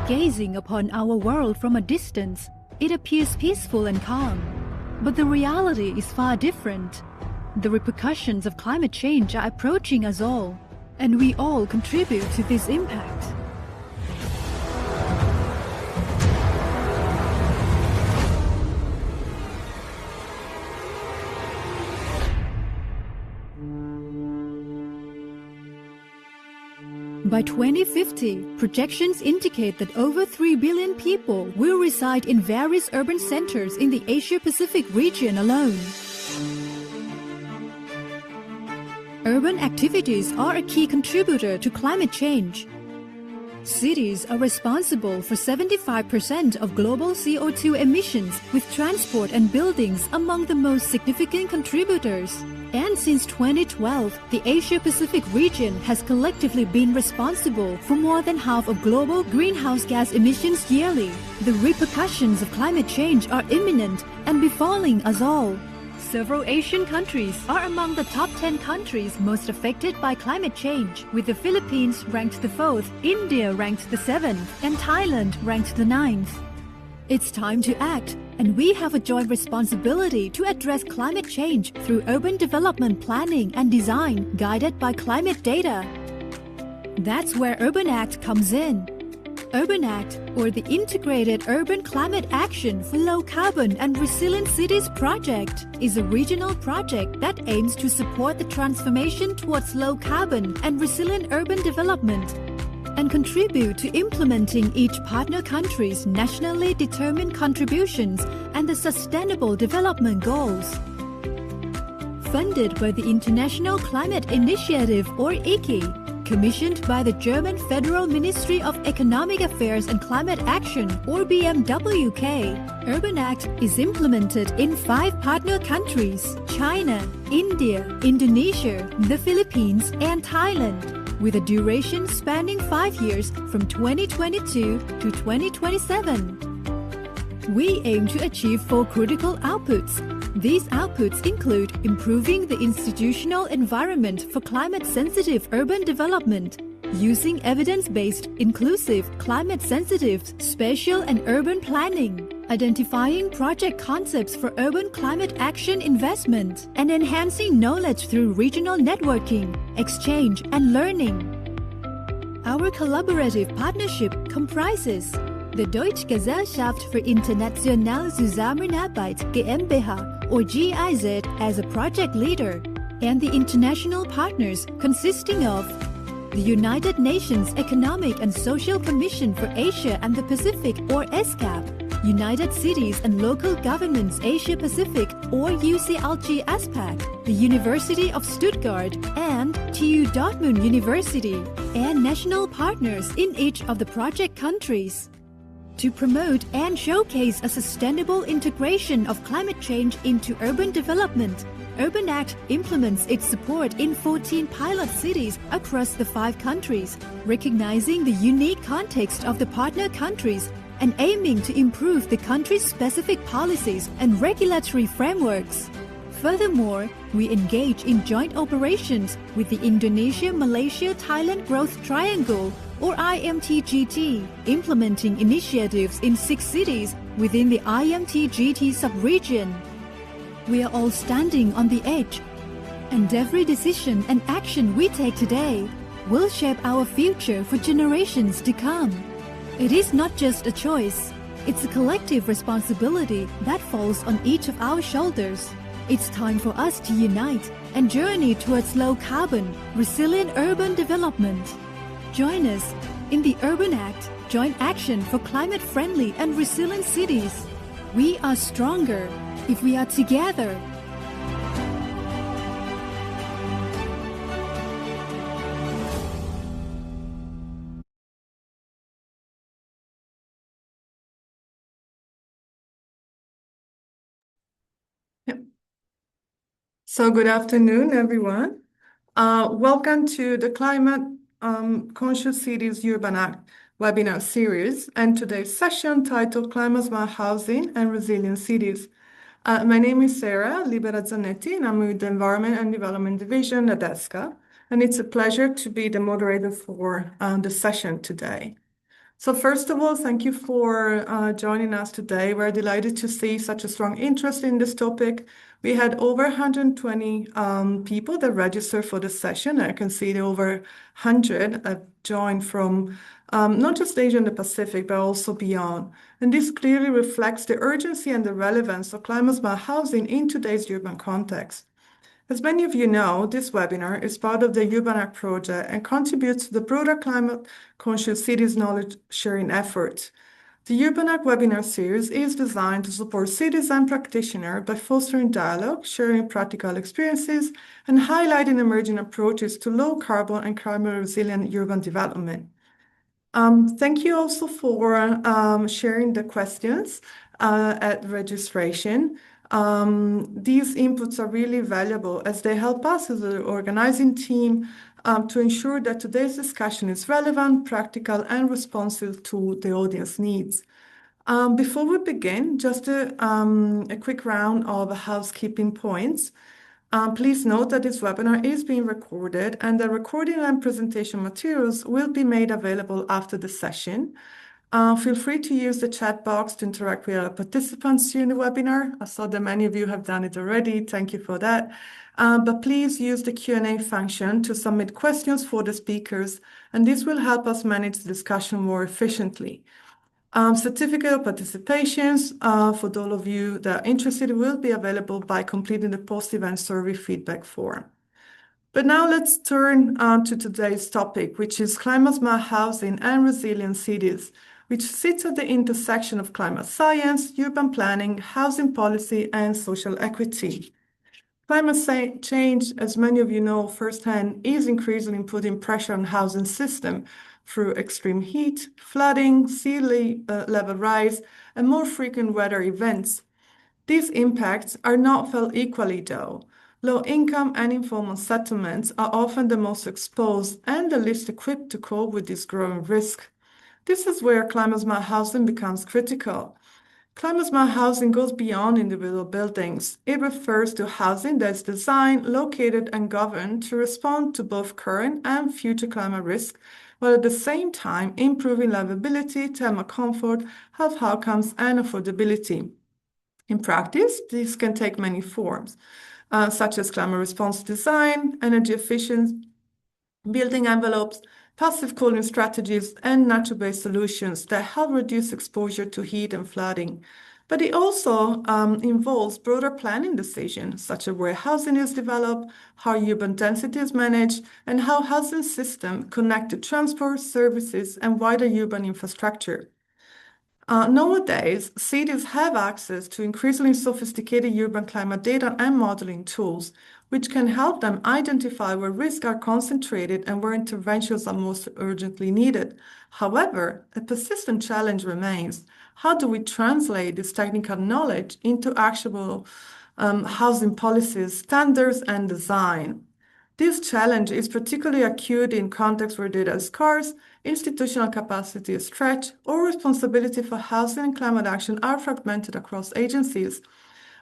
Gazing upon our world from a distance, it appears peaceful and calm. But the reality is far different. The repercussions of climate change are approaching us all, and we all contribute to this impact. By 2050, projections indicate that over 3 billion people will reside in various urban centers in the Asia-Pacific region alone. Urban activities are a key contributor to climate change. Cities are responsible for 75% of global CO2 emissions, with transport and buildings among the most significant contributors. And since 2012, the Asia-Pacific region has collectively been responsible for more than half of global greenhouse gas emissions yearly. The repercussions of climate change are imminent and befalling us all. Several Asian countries are among the top 10 countries most affected by climate change, with the Philippines ranked the 4th, India ranked the 7th, and Thailand ranked the 9th. It's time to act, and we have a joint responsibility to address climate change through urban development planning and design guided by climate data. That's where Urban Act comes in. Urban Act, or the Integrated Urban Climate Action for Low Carbon and Resilient Cities project, is a regional project that aims to support the transformation towards low carbon and resilient urban development and contribute to implementing each partner country's nationally determined contributions and the Sustainable Development Goals. Funded by the International Climate Initiative, or ICI, commissioned by the German Federal Ministry of Economic Affairs and Climate Action, or BMWK, Urban Act is implemented in 5 partner countries: China, India, Indonesia, the Philippines, and Thailand, with a duration spanning 5 years from 2022 to 2027. We aim to achieve 4 critical outputs. These outputs include improving the institutional environment for climate-sensitive urban development, using evidence-based, inclusive, climate-sensitive, spatial and urban planning, identifying project concepts for urban climate action investment, and enhancing knowledge through regional networking, exchange, and learning. Our collaborative partnership comprises the Deutsche Gesellschaft für internationale Zusammenarbeit GmbH, or GIZ, as a project leader, and the international partners consisting of the United Nations Economic and Social Commission for Asia and the Pacific, or ESCAP, United Cities and Local Governments Asia Pacific, or UCLG ASPAC, the University of Stuttgart, and TU Dortmund University, and national partners in each of the project countries. To promote and showcase a sustainable integration of climate change into urban development, Urban Act implements its support in 14 pilot cities across the 5 countries, recognizing the unique context of the partner countries and aiming to improve the country's specific policies and regulatory frameworks. Furthermore, we engage in joint operations with the Indonesia-Malaysia-Thailand Growth Triangle, or IMTGT, implementing initiatives in 6 cities within the IMTGT sub-region. We are all standing on the edge, and every decision and action we take today will shape our future for generations to come. It is not just a choice, it's a collective responsibility that falls on each of our shoulders. It's time for us to unite and journey towards low-carbon, resilient urban development. Join us in the Urban Act, Joint Action for Climate-Friendly and Resilient Cities. We are stronger if we are together. So good afternoon, everyone. Welcome to the Climate Conscious Cities Urban Act webinar series and today's session titled Climate Smart Housing and Resilient Cities. My name is Sarah Libera-Zanetti, and I'm with the Environment and Development Division at ESCAP, and it's a pleasure to be the moderator for the session today. So first of all, thank you for joining us today. We're delighted to see such a strong interest in this topic. We had over 120 people that registered for the session. I can see over 100 have joined from not just Asia and the Pacific, but also beyond. And this clearly reflects the urgency and the relevance of climate-smart housing in today's urban context. As many of you know, this webinar is part of the Urban Act project and contributes to the broader climate-conscious cities knowledge sharing effort. The Urban Act webinar series is designed to support cities and practitioners by fostering dialogue, sharing practical experiences, and highlighting emerging approaches to low carbon and climate resilient urban development. Thank you also for sharing the questions at registration. These inputs are really valuable as they help us as an organizing team to ensure that today's discussion is relevant, practical, and responsive to the audience needs. Before we begin, just a quick round of housekeeping points. Please note that this webinar is being recorded and the recording and presentation materials will be made available after the session. Feel free to use the chat box to interact with our participants during the webinar. I saw that many of you have done it already. Thank you for that. But please use the Q&A function to submit questions for the speakers, and this will help us manage the discussion more efficiently. Certificate of participations for those of you that are interested will be available by completing the post-event survey feedback form. But now let's turn to today's topic, which is climate-smart housing and resilient cities, which sits at the intersection of climate science, urban planning, housing policy, and social equity. Climate change, as many of you know firsthand, is increasingly putting pressure on housing system through extreme heat, flooding, sea level rise, and more frequent weather events. These impacts are not felt equally though. Low-income and informal settlements are often the most exposed and the least equipped to cope with this growing risk. This is where climate-smart housing becomes critical. Climate-smart housing goes beyond individual buildings. It refers to housing that is designed, located, and governed to respond to both current and future climate risk, while at the same time improving livability, thermal comfort, health outcomes, and affordability. In practice, this can take many forms, such as climate response design, energy efficient building envelopes, passive cooling strategies, and natural-based solutions that help reduce exposure to heat and flooding. But it also involves broader planning decisions, such as where housing is developed, how urban density is managed, and how housing systems connect to transport, services, and wider urban infrastructure. Nowadays, cities have access to increasingly sophisticated urban climate data and modeling tools, which can help them identify where risks are concentrated and where interventions are most urgently needed. However, a persistent challenge remains. How do we translate this technical knowledge into actionable housing policies, standards, and design? This challenge is particularly acute in contexts where data is scarce, institutional capacity is stretched, or responsibility for housing and climate action are fragmented across agencies.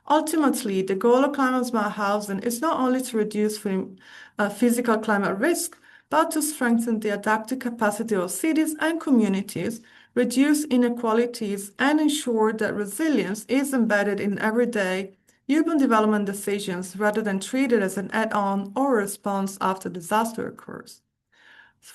Ultimately, the goal of climate-smart housing is not only to reduce physical climate risk, but to strengthen the adaptive capacity of cities and communities, reduce inequalities, and ensure that resilience is embedded in everyday urban development decisions rather than treated as an add-on or a response after disaster occurs.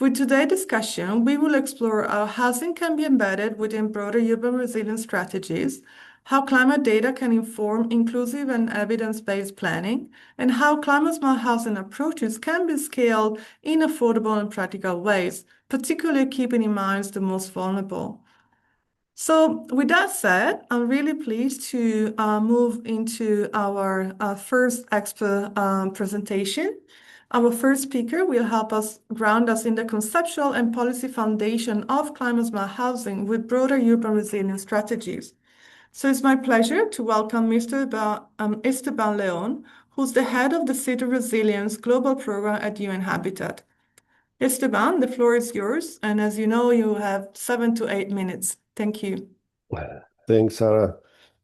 With today's discussion, we will explore how housing can be embedded within broader urban resilience strategies, how climate data can inform inclusive and evidence-based planning, and how climate-smart housing approaches can be scaled in affordable and practical ways, particularly keeping in mind the most vulnerable. So with that said, I'm really pleased to move into our first expert presentation. Our first speaker will help us ground us in the conceptual and policy foundation of climate-smart housing with broader urban resilience strategies. So it's my pleasure to welcome Mr. Esteban Leon, who's the head of the City Resilience Global Program at UN Habitat. Esteban, the floor is yours, and as you know, you have 7 to 8 minutes. Thank you. Thanks, Sarah.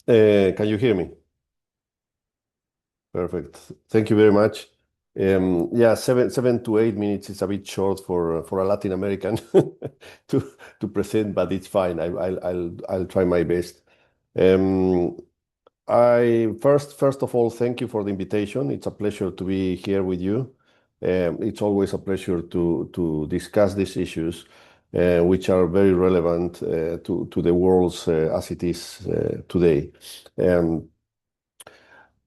Can you hear me? Perfect. Thank you very much. Yeah, 7 to 8 minutes is a bit short for a Latin American. to present, but it's fine. I'll try my best. Um, I first of all, thank you for the invitation. It's a pleasure to be here with you. It's always a pleasure to discuss these issues, which are very relevant to the world as it is today. Um,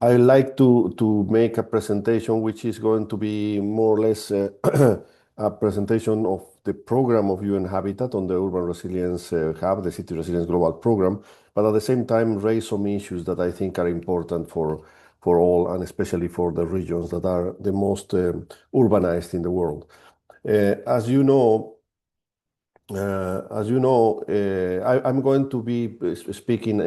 I like to make a presentation which is going to be more or less a presentation of the program of UN Habitat on the Urban Resilience Hub, the City Resilience Global Program, but at the same time raise some issues that I think are important for all, and especially for the regions that are the most urbanized in the world. As you know, I'm going to be speaking.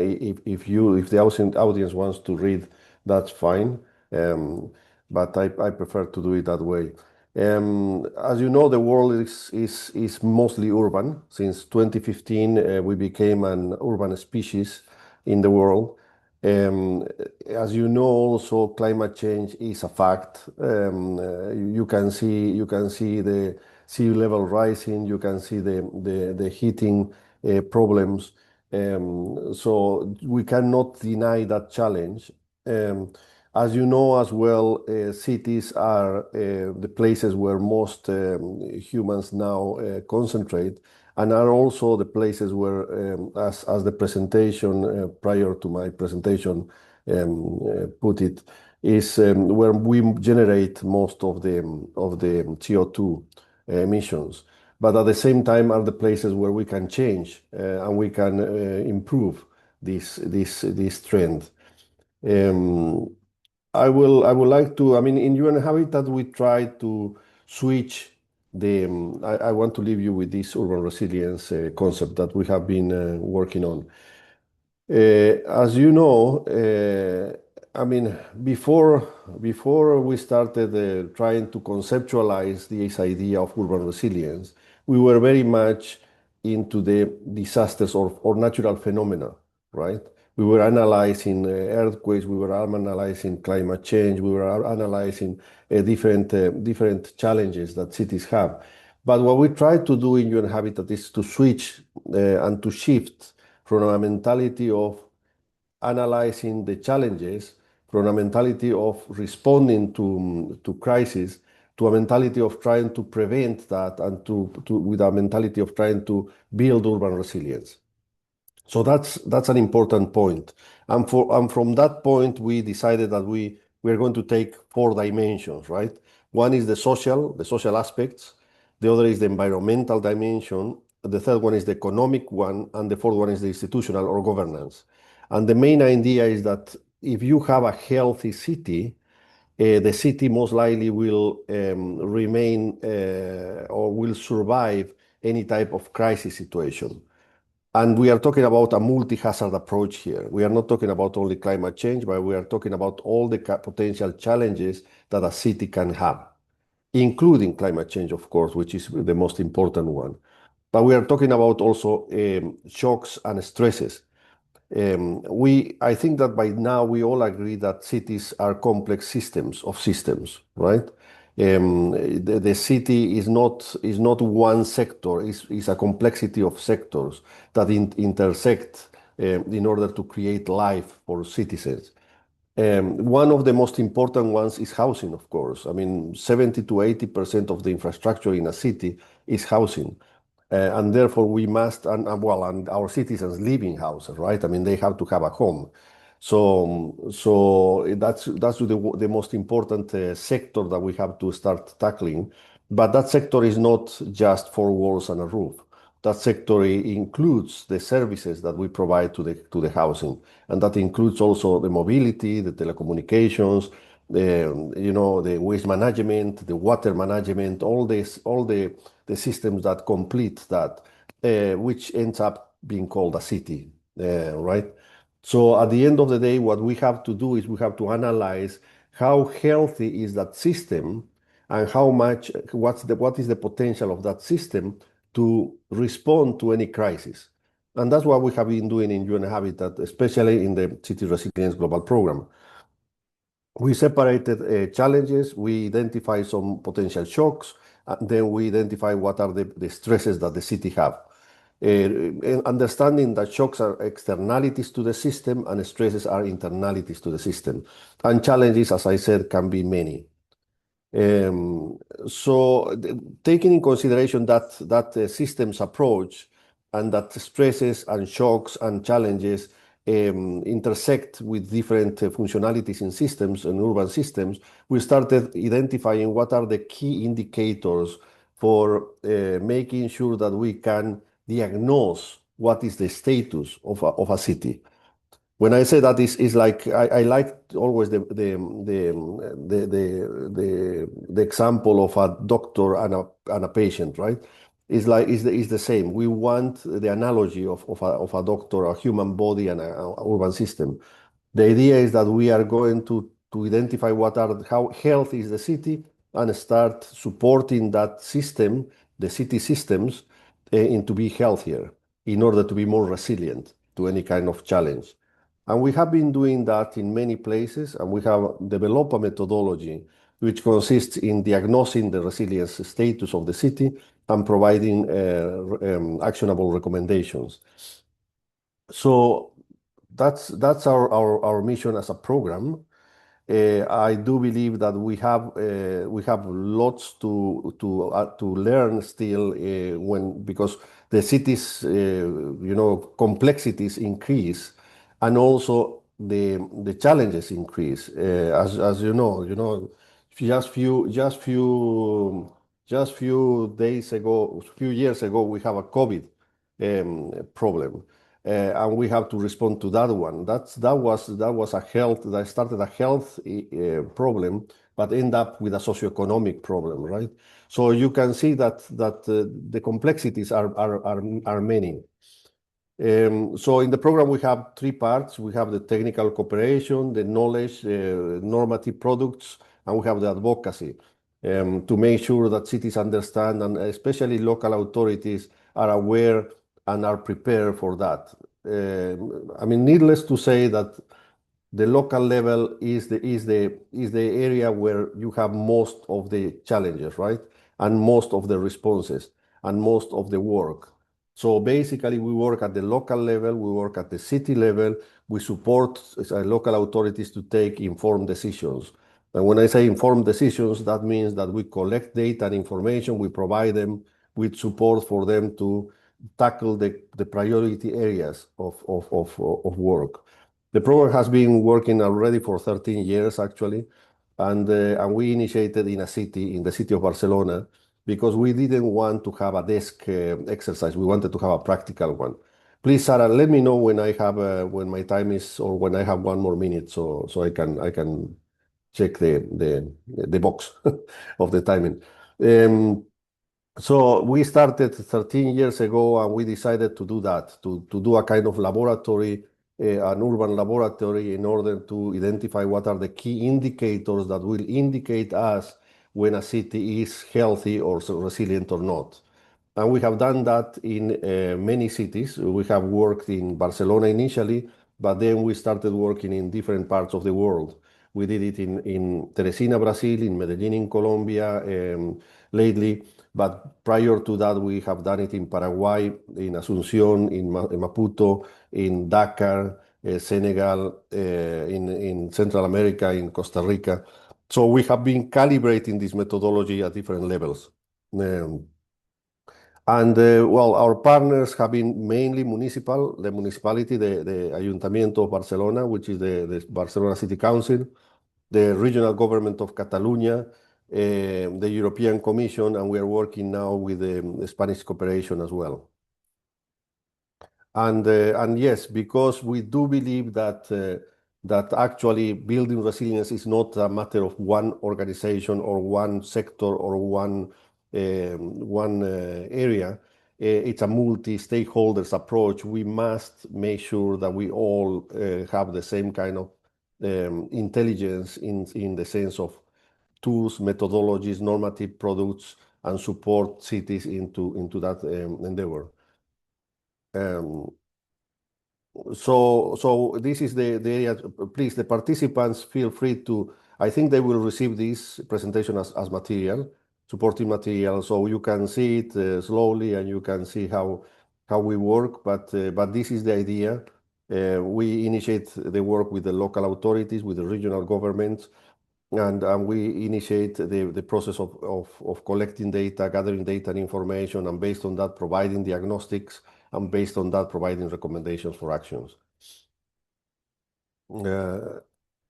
If the audience wants to read, that's fine. Um, but I prefer to do it that way. As you know, the world is mostly urban. Since 2015, we became an urban species in the world. As you know, also climate change is a fact. You can see the sea level rising. You can see the heating problems. So we cannot deny that challenge. Um, as you know as well, cities are the places where most humans now concentrate, and are also the places where, as the presentation prior to my presentation put it, is where we generate most of the CO2 emissions. But at the same time, are the places where we can change and we can improve this trend. Um, I would like to, I mean, in UN Habitat, we try to switch I want to leave you with this urban resilience concept that we have been working on. As you know, I mean, before we started trying to conceptualize this idea of urban resilience, we were very much into the disasters or natural phenomena, right? We were analyzing earthquakes, we were analyzing climate change, we were analyzing different challenges that cities have. But what we try to do in UN Habitat is to switch and to shift from a mentality of analyzing the challenges, from a mentality of responding to crisis, to a mentality of trying to prevent that, and with a mentality of trying to build urban resilience. So that's an important point. And from that point, we decided that we're going to take 4 dimensions, right? One is the social aspects. The other is the environmental dimension. The third one is the economic one, and the fourth one is the institutional or governance. And the main idea is that if you have a healthy city, the city most likely will remain or will survive any type of crisis situation. And we are talking about a multi-hazard approach here. We are not talking about only climate change, but we are talking about all the potential challenges that a city can have, including climate change, of course, which is the most important one. But we are talking about also shocks and stresses. I think that by now we all agree that cities are complex systems of systems, right? The city is not one sector, is a complexity of sectors that intersect in order to create life for citizens. One of the most important ones is housing, of course. I mean, 70 to 80% of the infrastructure in a city is housing. And therefore we must, and our citizens live in houses, right? I mean, they have to have a home. So that's the most important sector that we have to start tackling. But that sector is not just 4 walls and a roof. That sector includes the services that we provide to the housing, and that includes also the mobility, the telecommunications, the waste management, the water management, all the systems that complete that, which ends up being called a city, right? So at the end of the day, what we have to do is we have to analyze how healthy is that system, and what is the potential of that system to respond to any crisis. And that's what we have been doing in UN Habitat, especially in the City Resilience Global Program. We separated challenges, we identified some potential shocks, and then we identify what are the stresses that the city have. And understanding that shocks are externalities to the system and stresses are internalities to the system. And challenges, as I said, can be many. Taking in consideration that systems approach and that stresses and shocks and challenges intersect with different functionalities in systems and urban systems, we started identifying what are the key indicators for making sure that we can diagnose what is the status of a city. When I say that, is like I like always the example of a doctor and a patient, right? It's like is the same. We want the analogy of a doctor, a human body, and a urban system. The idea is that we are going to identify how healthy is the city and start supporting that system, the city systems, into be healthier in order to be more resilient to any kind of challenge. And we have been doing that in many places, and we have developed a methodology which consists in diagnosing the resilience status of the city and providing actionable recommendations. So that's our mission as a program. I do believe that we have lots to learn still because the cities complexities increase and also the challenges increase. As you know, just few days ago, few years ago, we have a COVID problem. And we have to respond to that one. That started a health problem, but end up with a socioeconomic problem, right? So you can see that the complexities are many. So in the program we have three parts. We have the technical cooperation, the knowledge, normative products, and we have the advocacy to make sure that cities understand and especially local authorities are aware and are prepared for that. I mean, needless to say that the local level is the area where you have most of the challenges, right? And most of the responses and most of the work. So basically, we work at the local level, we work at the city level, we support local authorities to take informed decisions. And when I say informed decisions, that means that we collect data and information, we provide them with support for them to tackle the priority areas of work. The program has been working already for 13 years, actually, and we initiated in the city of Barcelona, because we didn't want to have a desk exercise. We wanted to have a practical one. Please, Sarah, let me know when when my time is, or when I have one more minute, so I can check the box of the timing. So we started 13 years ago, and we decided to do that, to do a kind of laboratory, an urban laboratory, in order to identify what are the key indicators that will indicate us when a city is healthy or resilient or not. And we have done that in many cities. We have worked in Barcelona initially, but then we started working in different parts of the world. We did it in Teresina, Brazil, in Medellin, in Colombia, lately. But prior to that, we have done it in Paraguay, in Asunción, in Maputo, in Dakar, Senegal, in Central America, in Costa Rica. So we have been calibrating this methodology at different levels. Well, our partners have been mainly the municipality, the Ayuntamiento of Barcelona, which is the Barcelona City Council, the regional government of Catalonia, the European Commission, and we are working now with the Spanish cooperation as well. And yes, because we do believe that actually building resilience is not a matter of one organization or one sector or one area. It's a multi-stakeholders approach. We must make sure that we all have the same kind of intelligence in the sense of tools, methodologies, normative products, and support cities into that endeavor. So this is the area. Please, the participants, feel free to, I think they will receive this presentation as material. supporting material. So you can see it slowly, and you can see how we work. But this is the idea. We initiate the work with the local authorities, with the regional governments, and we initiate the process of collecting data, gathering data and information, and based on that, providing diagnostics, and based on that, providing recommendations for actions.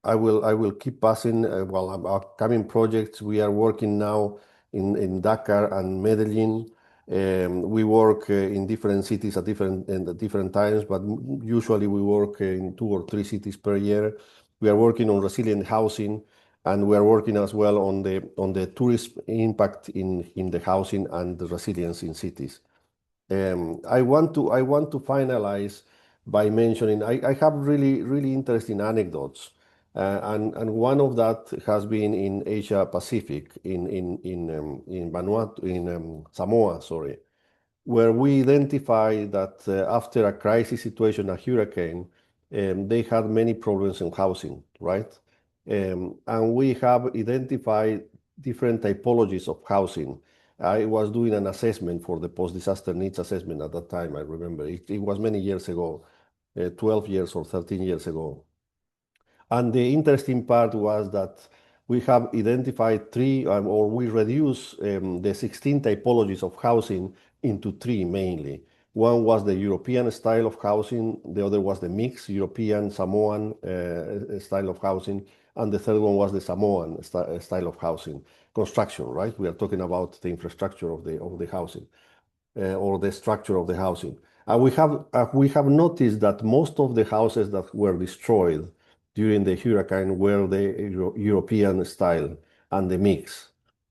I will keep passing. Well, upcoming projects, we are working now in Dakar and Medellin. We work in different cities at different times, but usually we work in 2 or 3 cities per year. We are working on resilient housing, and we are working as well on the tourist impact in the housing and the resilience in cities. I want to finalize by mentioning I have really interesting anecdotes, and one of that has been in Asia Pacific, in Vanuatu, in Samoa, sorry, where we identify that after a crisis situation, a hurricane, they had many problems in housing, right? And we have identified different typologies of housing. I was doing an assessment for the post-disaster needs assessment at that time. I remember it was many years ago, 12 years or 13 years ago. And the interesting part was that we have identified three, or we reduce the 16 typologies of housing into three mainly. One was the European style of housing, the other was the mixed European Samoan style of housing, and the third one was the Samoan style of housing construction, right? We are talking about the infrastructure of the housing, or the structure of the housing. And we have noticed that most of the houses that were destroyed during the hurricane were the European style and the mix,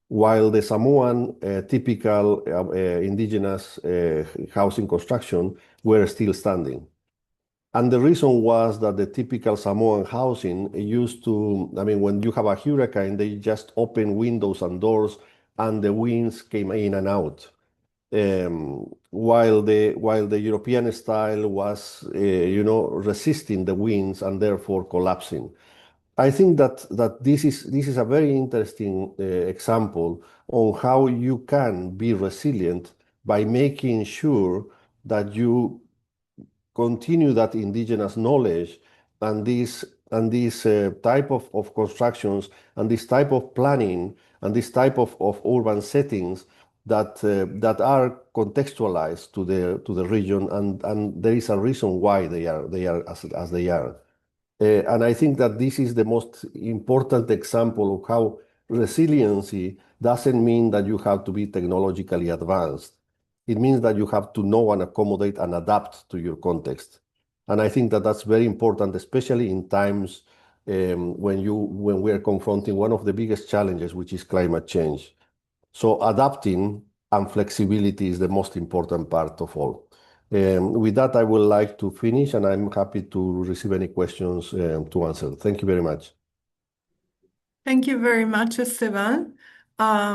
while the Samoan typical indigenous housing construction were still standing. And the reason was that the typical Samoan housing used to, I mean, when you have a hurricane, they just open windows and doors, and the winds came in and out. While the European style was, resisting the winds and therefore collapsing. I think that this is a very interesting example on how you can be resilient by making sure that you continue that indigenous knowledge, and this type of constructions, and this type of planning, and this type of urban settings that are contextualized to the region, and there is a reason why they are as they are. And I think that this is the most important example of how resiliency doesn't mean that you have to be technologically advanced. It means that you have to know and accommodate and adapt to your context. And I think that that's very important, especially in times when we are confronting one of the biggest challenges, which is climate change. So adapting and flexibility is the most important part of all. With that, I would like to finish, and I'm happy to receive any questions to answer. Thank you very much. Thank you very much, Esteban.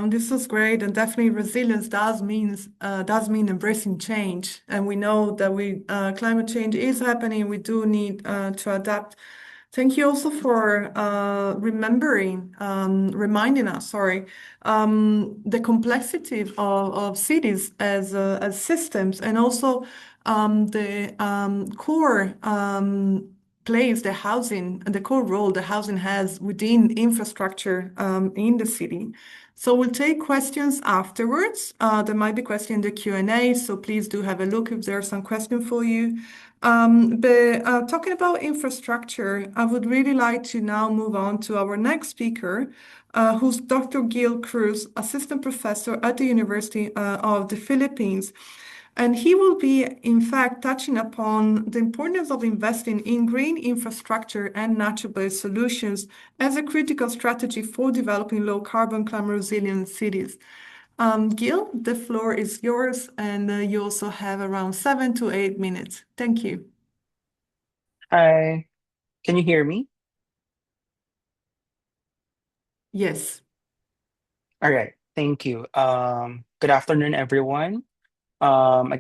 This was great, and definitely resilience does mean embracing change. And we know that climate change is happening. We do need to adapt. Thank you also for reminding us, the complexity of cities as systems, and also the core place the core role the housing has within infrastructure in the city. So we'll take questions afterwards. There might be questions in the Q&A, so please do have a look if there are some questions for you. But talking about infrastructure, I would really like to now move on to our next speaker, who's Dr. Gil Cruz, Assistant Professor at the University of the Philippines. And he will be, in fact, touching upon the importance of investing in green infrastructure and natural-based solutions as a critical strategy for developing low-carbon, climate-resilient cities. Gil, the floor is yours, and you also have around 7 to 8 minutes. Thank you. Hi, can you hear me? Yes. All right, thank you. Good afternoon, everyone. I'm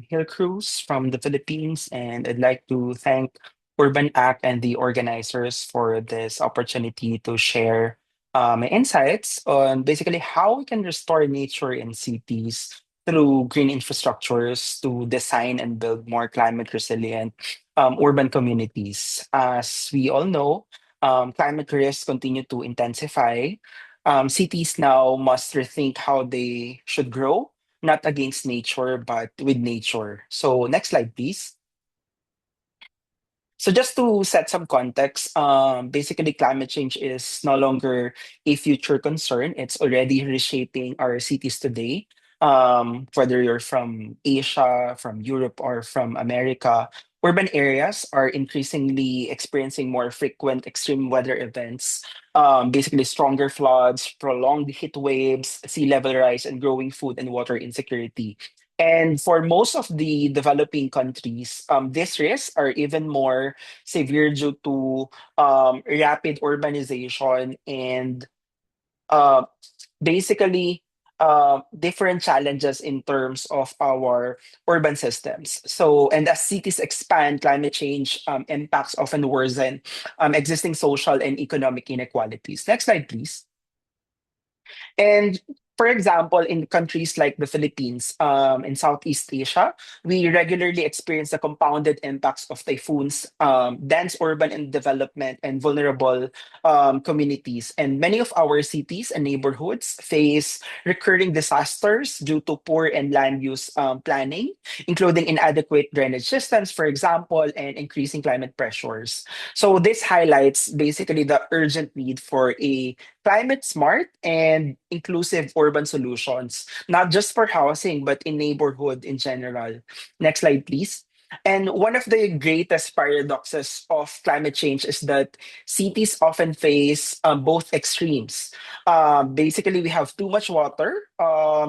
Hill Cruz from the Philippines, and I'd like to thank Urban Act and the organizers for this opportunity to share my insights on basically how we can restore nature in cities through green infrastructures to design and build more climate resilient urban communities. As we all know, climate risks continue to intensify. Cities now must rethink how they should grow, not against nature, but with nature. So, next slide, please. So just to set some context, basically climate change is no longer a future concern. It's already reshaping our cities today. Whether you're from Asia, from Europe, or from America, urban areas are increasingly experiencing more frequent extreme weather events. Basically, stronger floods, prolonged heat waves, sea level rise, and growing food and water insecurity. And for most of the developing countries, these risks are even more severe due to rapid urbanization and uh, basically different challenges in terms of our urban systems. So, and as cities expand, climate change impacts often worsen existing social and economic inequalities. Next slide, please. And for example, in countries like the Philippines, in Southeast Asia, we regularly experience the compounded impacts of typhoons, dense urban and development, and vulnerable communities. And many of our cities and neighborhoods face recurring disasters due to poor and land use planning, including inadequate drainage systems, for example, and increasing climate pressures. So this highlights basically the urgent need for a climate smart and inclusive urban solutions, not just for housing, but in neighborhood in general. Next slide, please. And one of the greatest paradoxes of climate change is that cities often face both extremes. Basically, we have too much water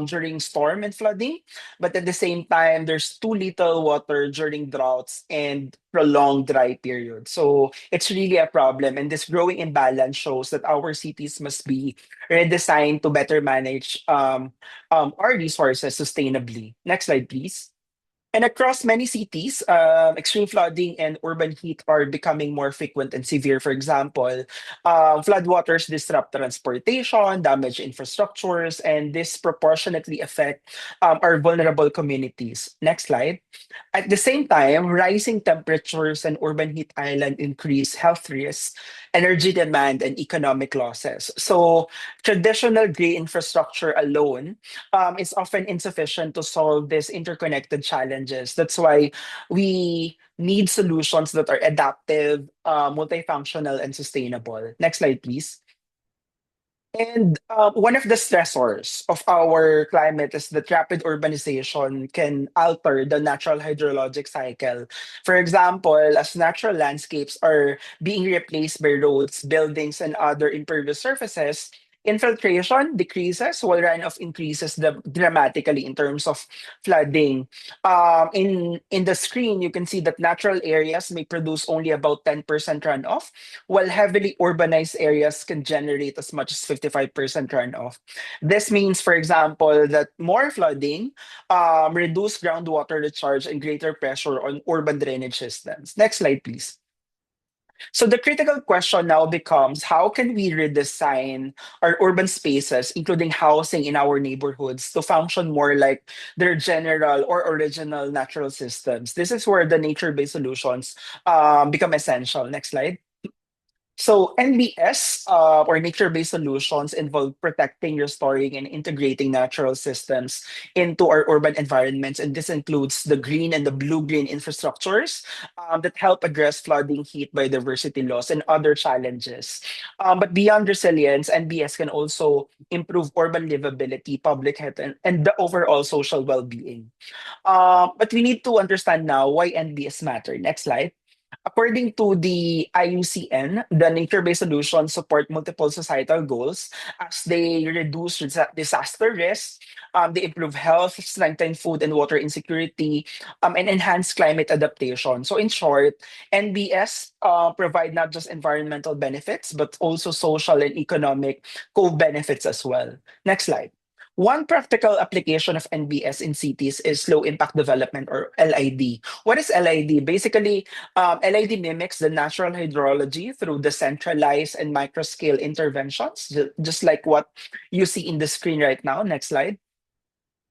during storm and flooding, but at the same time, there's too little water during droughts and prolonged dry periods. So it's really a problem. And this growing imbalance shows that our cities must be redesigned to better manage our resources sustainably. Next slide, please. And across many cities, extreme flooding and urban heat are becoming more frequent and severe. For example, floodwaters disrupt transportation, damage infrastructures, and disproportionately affect our vulnerable communities. Next slide. At the same time, rising temperatures and urban heat island increase health risks, energy demand, and economic losses. So, traditional green infrastructure alone is often insufficient to solve these interconnected challenges. That's why we need solutions that are adaptive, multifunctional, and sustainable. Next slide, please. And one of the stressors of our climate is that rapid urbanization can alter the natural hydrologic cycle. For example, as natural landscapes are being replaced by roads, buildings, and other impervious surfaces, infiltration decreases while runoff increases dramatically in terms of flooding. In the screen, you can see that natural areas may produce only about 10% runoff, while heavily urbanized areas can generate as much as 55% runoff. This means, for example, that more flooding, reduced groundwater recharge, and greater pressure on urban drainage systems. Next slide, please. So the critical question now becomes how can we redesign our urban spaces, including housing in our neighborhoods, to function more like their general or original natural systems? This is where the nature based solutions become essential. Next slide. So NBS or nature-based solutions involve protecting, restoring, and integrating natural systems into our urban environments, and this includes the green and the blue-green infrastructures that help address flooding, heat, biodiversity loss, and other challenges. But beyond resilience, NBS can also improve urban livability, public health, and the overall social well-being. But we need to understand now why NBS matter. Next slide. According to the IUCN, the nature-based solutions support multiple societal goals as they reduce disaster risk, they improve health, strengthen food and water insecurity, and enhance climate adaptation. So in short, NBS provide not just environmental benefits, but also social and economic co-benefits as well. Next slide. One practical application of NBS in cities is low impact development, or LID. What is LID? Basically, LID mimics the natural hydrology through decentralized and micro scale interventions, just like what you see in the screen right now. Next slide.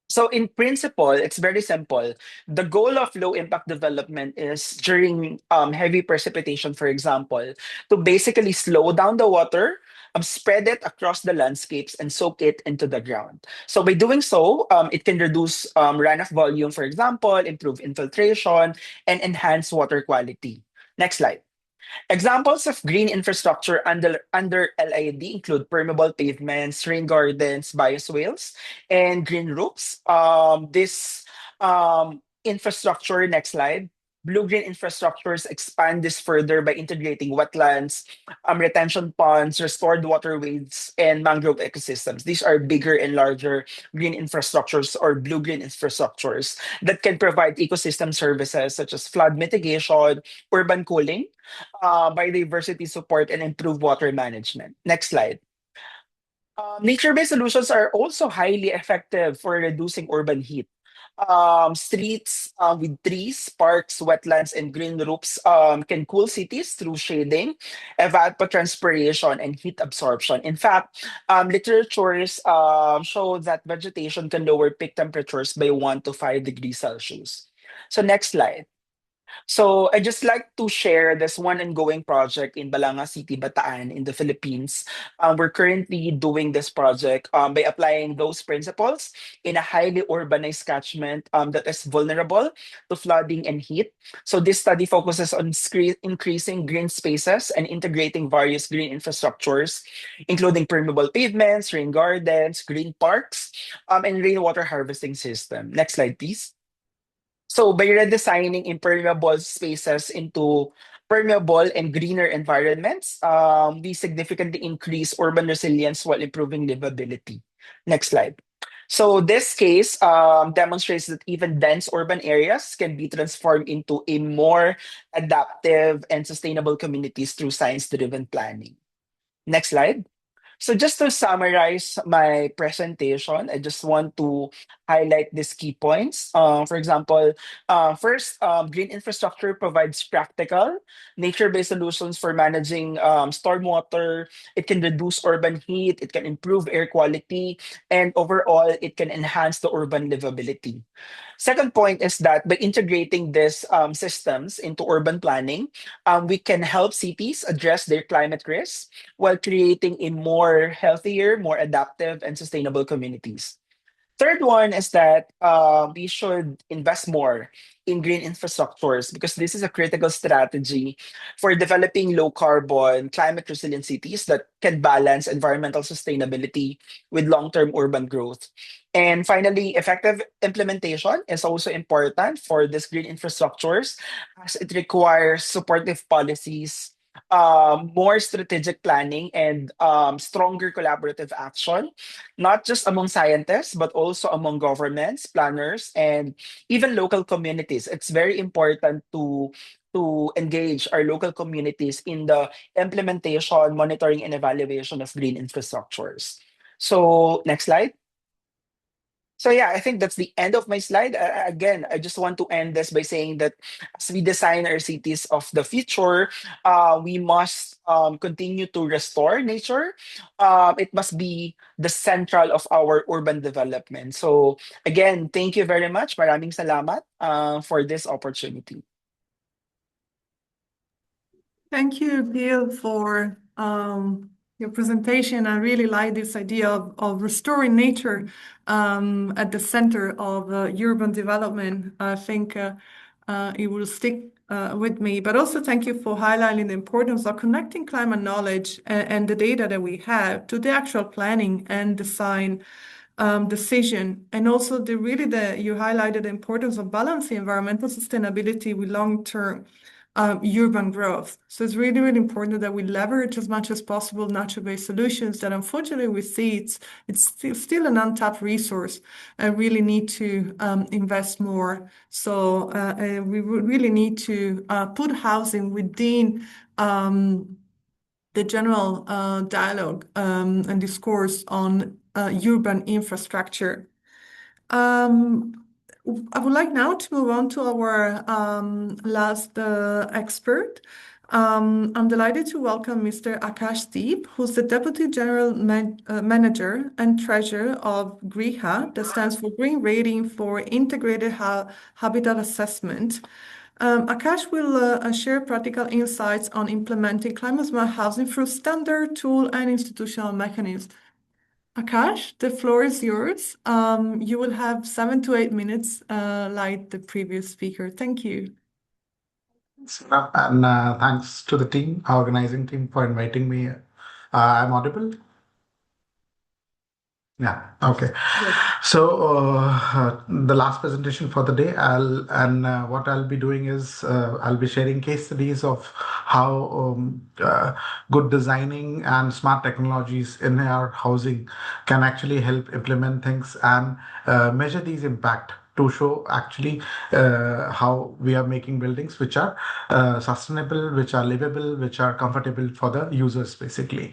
So in principle, it's very simple. The goal of low impact development is during heavy precipitation, for example, to basically slow down the water, spread it across the landscapes and soak it into the ground. So by doing so, it can reduce runoff volume, for example, improve infiltration, and enhance water quality. Next slide. Examples of green infrastructure under LID include permeable pavements, rain gardens, bioswales, and green roofs. This infrastructure, next slide. Blue-green infrastructures expand this further by integrating wetlands, retention ponds, restored waterways, and mangrove ecosystems. These are bigger and larger green infrastructures or blue-green infrastructures that can provide ecosystem services such as flood mitigation, urban cooling, biodiversity support, and improve water management. Next slide. Nature-based solutions are also highly effective for reducing urban heat. Streets with trees, parks, wetlands, and green roofs can cool cities through shading, evapotranspiration, and heat absorption. In fact, literatures show that vegetation can lower peak temperatures by 1 to 5 degrees Celsius. So next slide. So I just like to share this one ongoing project in Balanga City, Bataan in the Philippines. We're currently doing this project by applying those principles in a highly urbanized catchment that is vulnerable to flooding and heat. So this study focuses on increasing green spaces and integrating various green infrastructures, including permeable pavements, rain gardens, green parks, and rainwater harvesting system. Next slide, please. So by redesigning impermeable spaces into permeable and greener environments, we significantly increase urban resilience while improving livability. Next slide. So this case demonstrates that even dense urban areas can be transformed into a more adaptive and sustainable communities through science-driven planning. Next slide. So just to summarize my presentation, I just want to highlight these key points. For example, first, green infrastructure provides practical, nature-based solutions for managing stormwater. It can reduce urban heat, it can improve air quality, and overall, it can enhance the urban livability. Second point is that by integrating these systems into urban planning, we can help cities address their climate risks while creating a more healthier, more adaptive, and sustainable communities. Third one is that we should invest more in green infrastructures because this is a critical strategy for developing low carbon, climate resilient cities that can balance environmental sustainability with long term urban growth. And finally, effective implementation is also important for these green infrastructures as it requires supportive policies, more strategic planning, and stronger collaborative action, not just among scientists, but also among governments, planners, and even local communities. It's very important to engage our local communities in the implementation, monitoring, and evaluation of green infrastructures. So next slide. So yeah, I think that's the end of my slide. Again, I just want to end this by saying that as we design our cities of the future, we must continue to restore nature. It must be the central of our urban development. So again, thank you very much. Maraming salamat for this opportunity. Thank you, Gil, for your presentation. I really like this idea of restoring nature at the center of urban development. I think it will stick with me. But also thank you for highlighting the importance of connecting climate knowledge and the data that we have to the actual planning and design decision. And also you highlighted the importance of balancing environmental sustainability with long-term urban growth. So it's really, really important that we leverage as much as possible natural-based solutions that unfortunately we see it's still an untapped resource and really need to invest more. So we really need to put housing within the general dialogue and discourse on urban infrastructure. I would like now to move on to our last expert. I'm delighted to welcome Mr. Akash Deep, who's the Deputy General Manager and Treasurer of GRIHA, that stands for Green Rating for Integrated Habitat Assessment. Akash will share practical insights on implementing climate-smart housing through standard tool and institutional mechanisms. Akash, the floor is yours. You will have 7 to 8 minutes, like the previous speaker. Thank you. And thanks to the team, organizing team, for inviting me. I'm audible? Yeah, okay. Yes. So the last presentation for the day, what I'll be doing is I'll be sharing case studies of how good designing and smart technologies in our housing can actually help implement things and measure these impact to show actually how we are making buildings which are sustainable, which are livable, which are comfortable for the users, basically.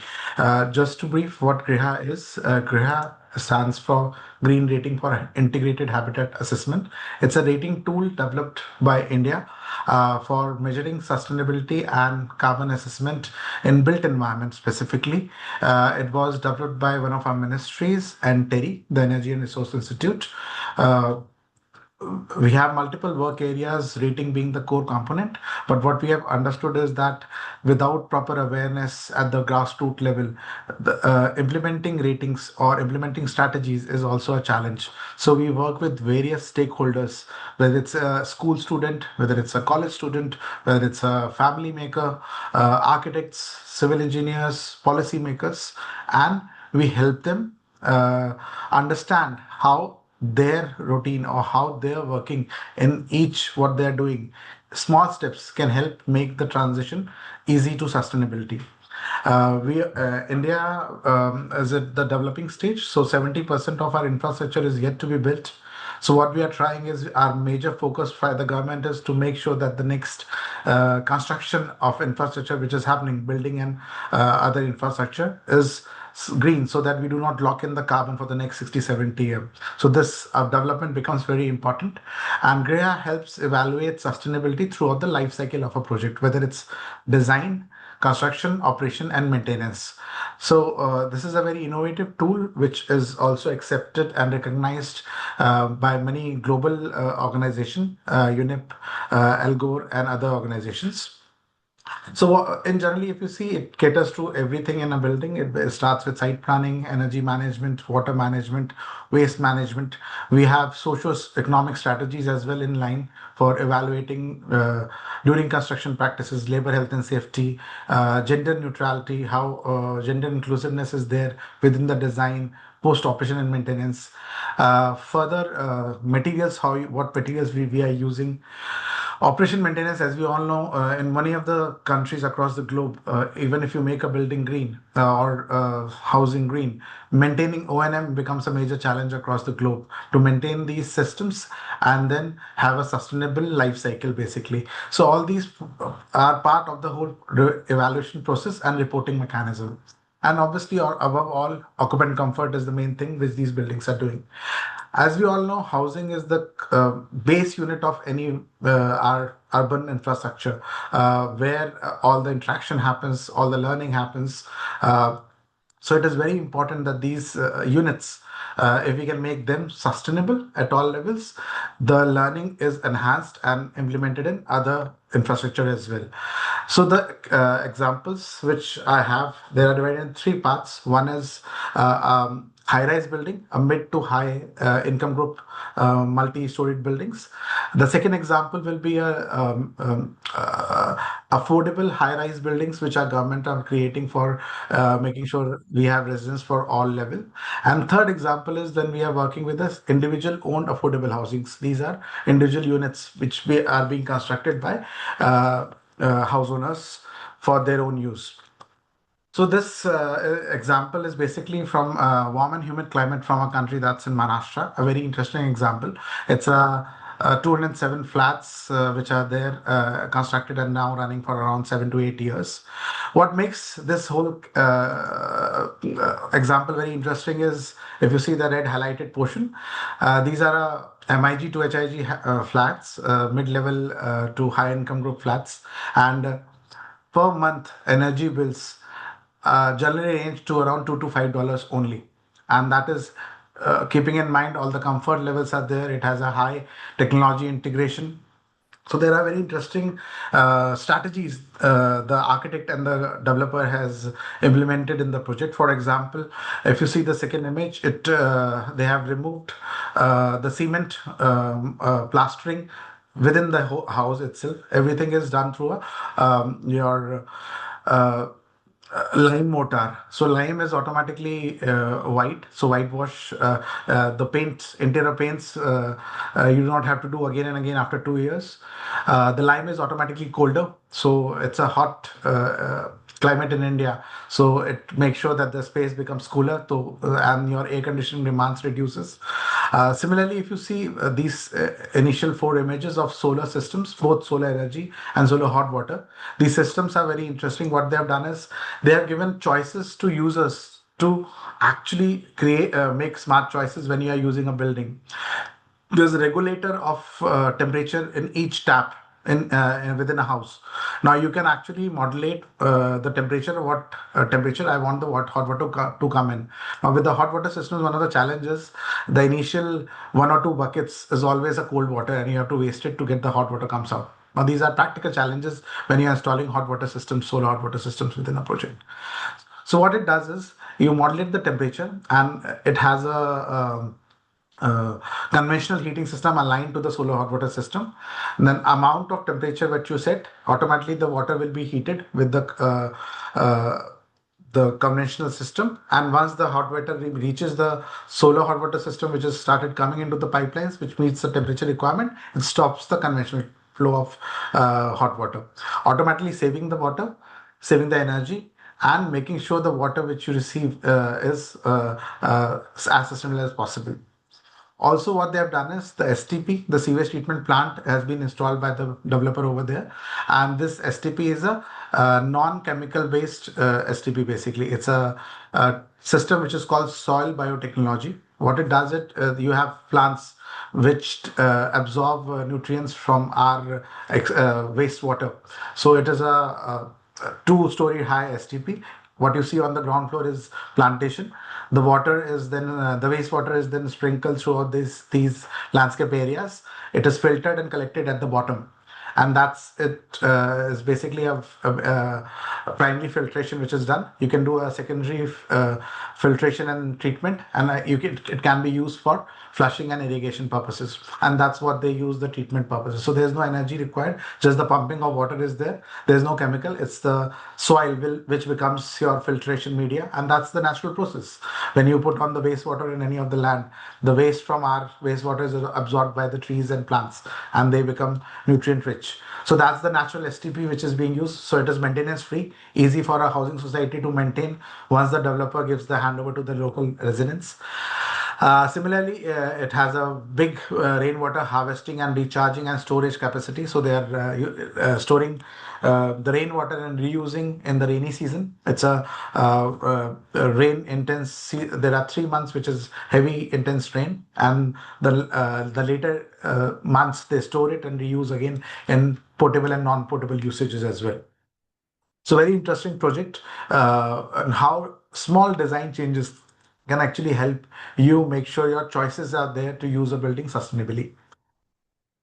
Just to brief what GRIHA is, GRIHA stands for Green Rating for Integrated Habitat Assessment. It's a rating tool developed by India for measuring sustainability and carbon assessment in built environment specifically. It was developed by one of our ministries and TERI, the Energy and Resource Institute. We have multiple work areas, rating being the core component. But what we have understood is that without proper awareness at the grassroots level, implementing ratings or implementing strategies is also a challenge. So we work with various stakeholders, whether it's a school student, whether it's a college student, whether it's a family maker, architects, civil engineers, policymakers, and we help them understand how their routine or how they're working in each what they're doing. Small steps can help make the transition easy to sustainability. India is at the developing stage, so 70% of our infrastructure is yet to be built. So what we are trying is our major focus by the government is to make sure that the next construction of infrastructure which is happening, building and other infrastructure, is green, so that we do not lock in the carbon for the next 60, 70 years. So this development becomes very important. And GRIHA helps evaluate sustainability throughout the life cycle of a project, whether it's design, construction, operation, and maintenance. So this is a very innovative tool which is also accepted and recognized by many global organizations, UNEP, Al Gore, and other organizations. So in generally, if you see, it caters to everything in a building. It starts with site planning, energy management, water management, waste management. We have socio-economic strategies as well in line for evaluating during construction practices, labor health and safety, gender neutrality, how gender inclusiveness is there within the design, post-operation and maintenance. Further, materials, what materials we are using. Operation maintenance, as we all know, in many of the countries across the globe, even if you make a building green or housing green, maintaining O&M becomes a major challenge across the globe to maintain these systems and then have a sustainable life cycle, basically. So all these are part of the whole evaluation process and reporting mechanism. And obviously, or above all, occupant comfort is the main thing which these buildings are doing. As we all know, housing is the base unit of any our urban infrastructure, where all the interaction happens, all the learning happens. So it is very important that these units, if we can make them sustainable at all levels, the learning is enhanced and implemented in other infrastructure as well. So the examples which I have, they are divided in three parts. One is high-rise building, a mid to high income group, multi-storied buildings. The second example will be affordable high-rise buildings, which our government are creating for making sure we have residents for all level. And third example is when we are working with this individual owned affordable housings. These are individual units which are being constructed by house owners for their own use. So this example is basically from warm and humid climate from a country that's in Maharashtra. A very interesting example. It's a 207 flats which are there constructed and now running for around 7 to 8 years. What makes this whole example very interesting is if you see the red highlighted portion, these are MIG to HIG flats, mid-level to high income group flats, and per month energy bills generally range to around $2 to $5 only, and that is keeping in mind all the comfort levels are there. It has a high technology integration, so there are very interesting strategies the architect and the developer has implemented in the project. For example, if you see the second image, it they have removed the cement plastering within the house itself. Everything is done through your uh, lime mortar. So lime is automatically white. So whitewash the paints, interior paints, you do not have to do again and again after 2 years. The lime is automatically colder. So it's a hot climate in India. So it makes sure that the space becomes cooler to, and your air conditioning demands reduces. Similarly, if you see these initial four images of solar systems, both solar energy and solar hot water, these systems are very interesting. What they have done is they have given choices to users to actually create make smart choices when you are using a building. There's a regulator of temperature in each tap within a house. Now you can actually modulate the temperature, what temperature I want the hot water to come in. Now with the hot water systems, one of the challenges, the initial one or two buckets is always a cold water and you have to waste it to get the hot water comes out. Now these are practical challenges when you're installing hot water systems, solar hot water systems within a project. So what it does is you modulate the temperature, and it has a conventional heating system aligned to the solar hot water system. And then amount of temperature that you set, automatically the water will be heated with the conventional system. And once the hot water reaches the solar hot water system, which has started coming into the pipelines, which meets the temperature requirement, it stops the conventional flow of hot water, automatically saving the water, saving the energy, and making sure the water which you receive is as sustainable as possible. Also, what they have done is the STP, the sewage treatment plant, has been installed by the developer over there. And this STP is a non-chemical based STP basically. It's a system which is called soil biotechnology. What it does, you have plants which absorb nutrients from our wastewater. So it is a two-story high STP. What you see on the ground floor is plantation. The water is then the wastewater is then sprinkled throughout these landscape areas. It is filtered and collected at the bottom, and that's it. Is basically a primary filtration which is done. You can do a secondary filtration and treatment, and it can be used for flushing and irrigation purposes, and that's what they use the treatment purposes. So there's no energy required, just the pumping of water is there. There's no chemical, it's the soil which becomes your filtration media, and that's the natural process. When you put on the wastewater in any of the land, the waste from our wastewater is absorbed by the trees and plants, and they become nutrient rich. So that's the natural STP which is being used. So it is maintenance free, easy for a housing society to maintain once the developer gives the handover to the local residents. Similarly, it has a big rainwater harvesting and recharging and storage capacity. So they are storing the rainwater and reusing in the rainy season. It's a rain intense. There are 3 months which is heavy intense rain, and the later months they store it and reuse again in potable and non-potable usages as well. So very interesting project, and how small design changes can actually help you make sure your choices are there to use a building sustainably.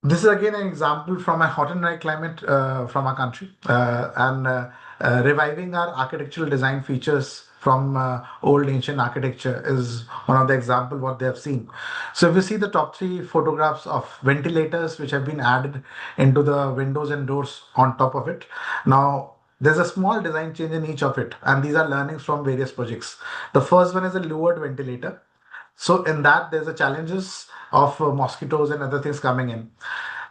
This is again an example from a hot and dry climate from our country, and reviving our architectural design features from old ancient architecture is one of the example what they have seen. So if you see the top three photographs of ventilators which have been added into the windows and doors on top of it. Now there's a small design change in each of it, and these are learnings from various projects. The first one is a louvered ventilator. So in that, there's a challenges of mosquitoes and other things coming in.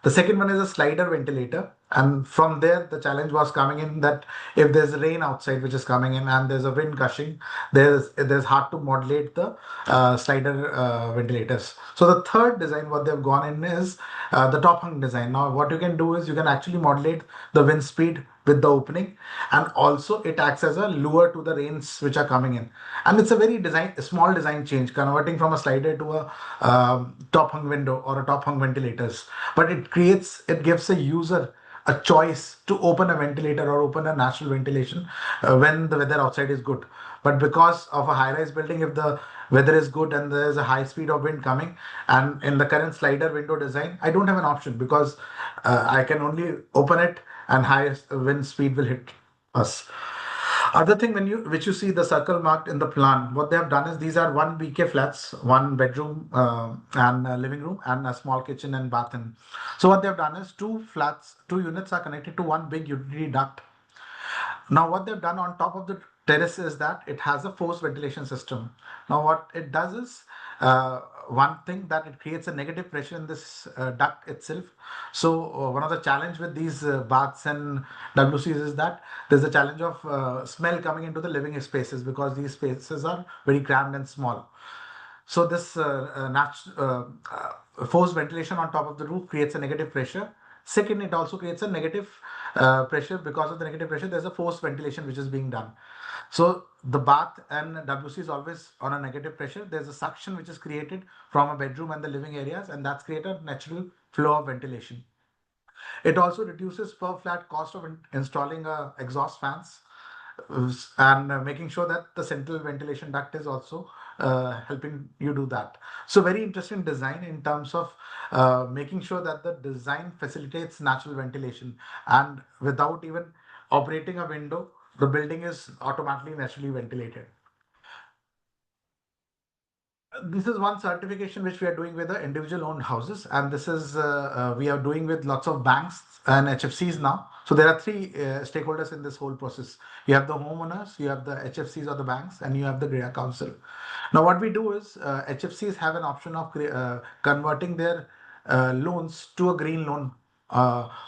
The second one is a slider ventilator. And from there, the challenge was coming in that if there's rain outside which is coming in and there's a wind gushing, there's hard to modulate the slider ventilators. So the third design what they've gone in is the top hung design. Now what you can do is you can actually modulate the wind speed with the opening, and also it acts as a lure to the rains which are coming in. And it's a very small design change, converting from a slider to a top hung window or a top hung ventilators. But it gives a user a choice to open a ventilator or open a natural ventilation when the weather outside is good. But because of a high rise building, if the weather is good and there is a high speed of wind coming, and in the current slider window design, I don't have an option because I can only open it and highest wind speed will hit us. Other thing, which you see the circle marked in the plan, what they have done is these are 1 BK flats, 1 bedroom and a living room and a small kitchen and bath. So what they have done is 2 units are connected to one big utility duct. Now what they've done on top of the terrace is that it has a forced ventilation system. Now what it does is one thing that it creates a negative pressure in this duct itself. So one of the challenge with these baths and WCs is that there's a challenge of smell coming into the living spaces because these spaces are very cramped and small. So this forced ventilation on top of the roof creates a negative pressure. Second, it also creates a negative pressure. Because of the negative pressure, there's a forced ventilation which is being done. So the bath and WC is always on a negative pressure. There's a suction which is created from a bedroom and the living areas, and that's created a natural flow of ventilation. It also reduces per flat cost of installing exhaust fans and making sure that the central ventilation duct is also helping you do that. So very interesting design in terms of making sure that the design facilitates natural ventilation, and without even operating a window, the building is automatically naturally ventilated. This is one certification which we are doing with the individual owned houses, and this is we are doing with lots of banks and HFCs now. So there are three stakeholders in this whole process. You have the homeowners, you have the HFCs or the banks, and you have the GRIA council. Now what we do is HFCs have an option of converting their loans to a green loan,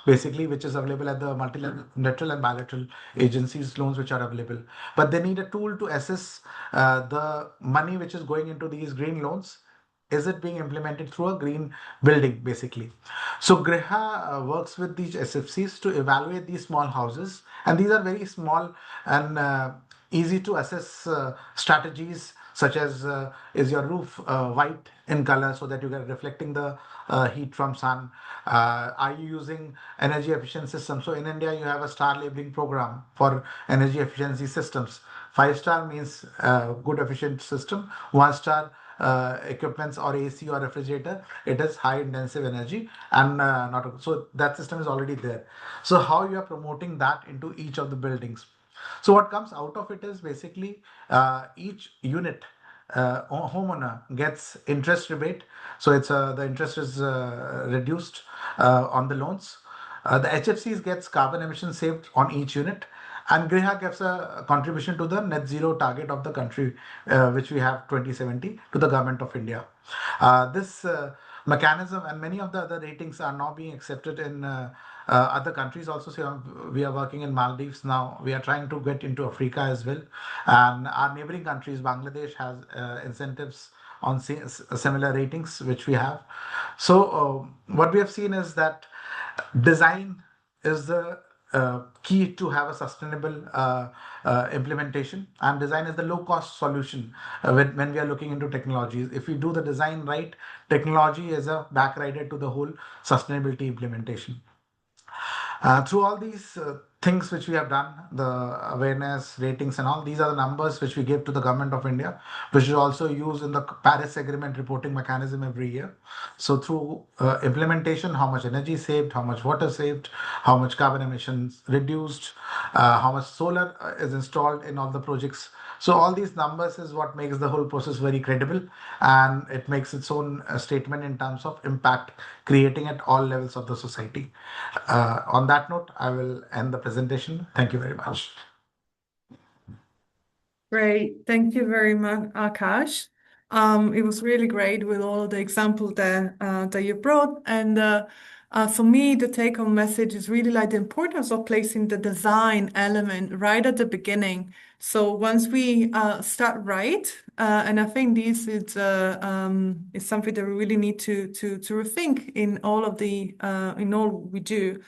basically, which is available at the multilateral and bilateral agencies loans which are available. But they need a tool to assess the money which is going into these green loans. Is it being implemented through a green building, basically? So Griha works with these SFCs to evaluate these small houses, and these are very small and easy to assess strategies, such as is your roof white in color so that you get reflecting the heat from sun? Are you using energy efficient systems? So in India, you have a star labeling program for energy efficiency systems. 5 star means good efficient system. 1 star equipments or AC or refrigerator, it is high intensive energy and not so that system is already there. So how you are promoting that into each of the buildings? So what comes out of it is basically each unit homeowner gets interest rebate. So it's the interest is reduced on the loans. The HFCs gets carbon emissions saved on each unit, and Griha gives a contribution to the net zero target of the country, which we have 2070 to the government of India. This mechanism and many of the other ratings are now being accepted in other countries also. So we are working in Maldives now. We are trying to get into Africa as well, and our neighboring countries, Bangladesh has incentives on similar ratings which we have. So what we have seen is that design is the key to have a sustainable implementation, and design is the low cost solution when we are looking into technologies. If we do the design right, technology is a backrider to the whole sustainability implementation. Through all these things which we have done, the awareness, ratings, and all, these are the numbers which we give to the government of India, which is also used in the Paris Agreement reporting mechanism every year. So through implementation, how much energy saved, how much water saved, how much carbon emissions reduced, how much solar is installed in all the projects. So all these numbers is what makes the whole process very credible, and it makes its own statement in terms of impact creating at all levels of the society. On that note, I will end the presentation. Thank you very much. Great. Thank you very much, Akash. It was really great with all the examples that you brought. And For me, the take-home message is really like the importance of placing the design element right at the beginning. So once we start right, and I think this is something that we really need to rethink in all of the in all we do,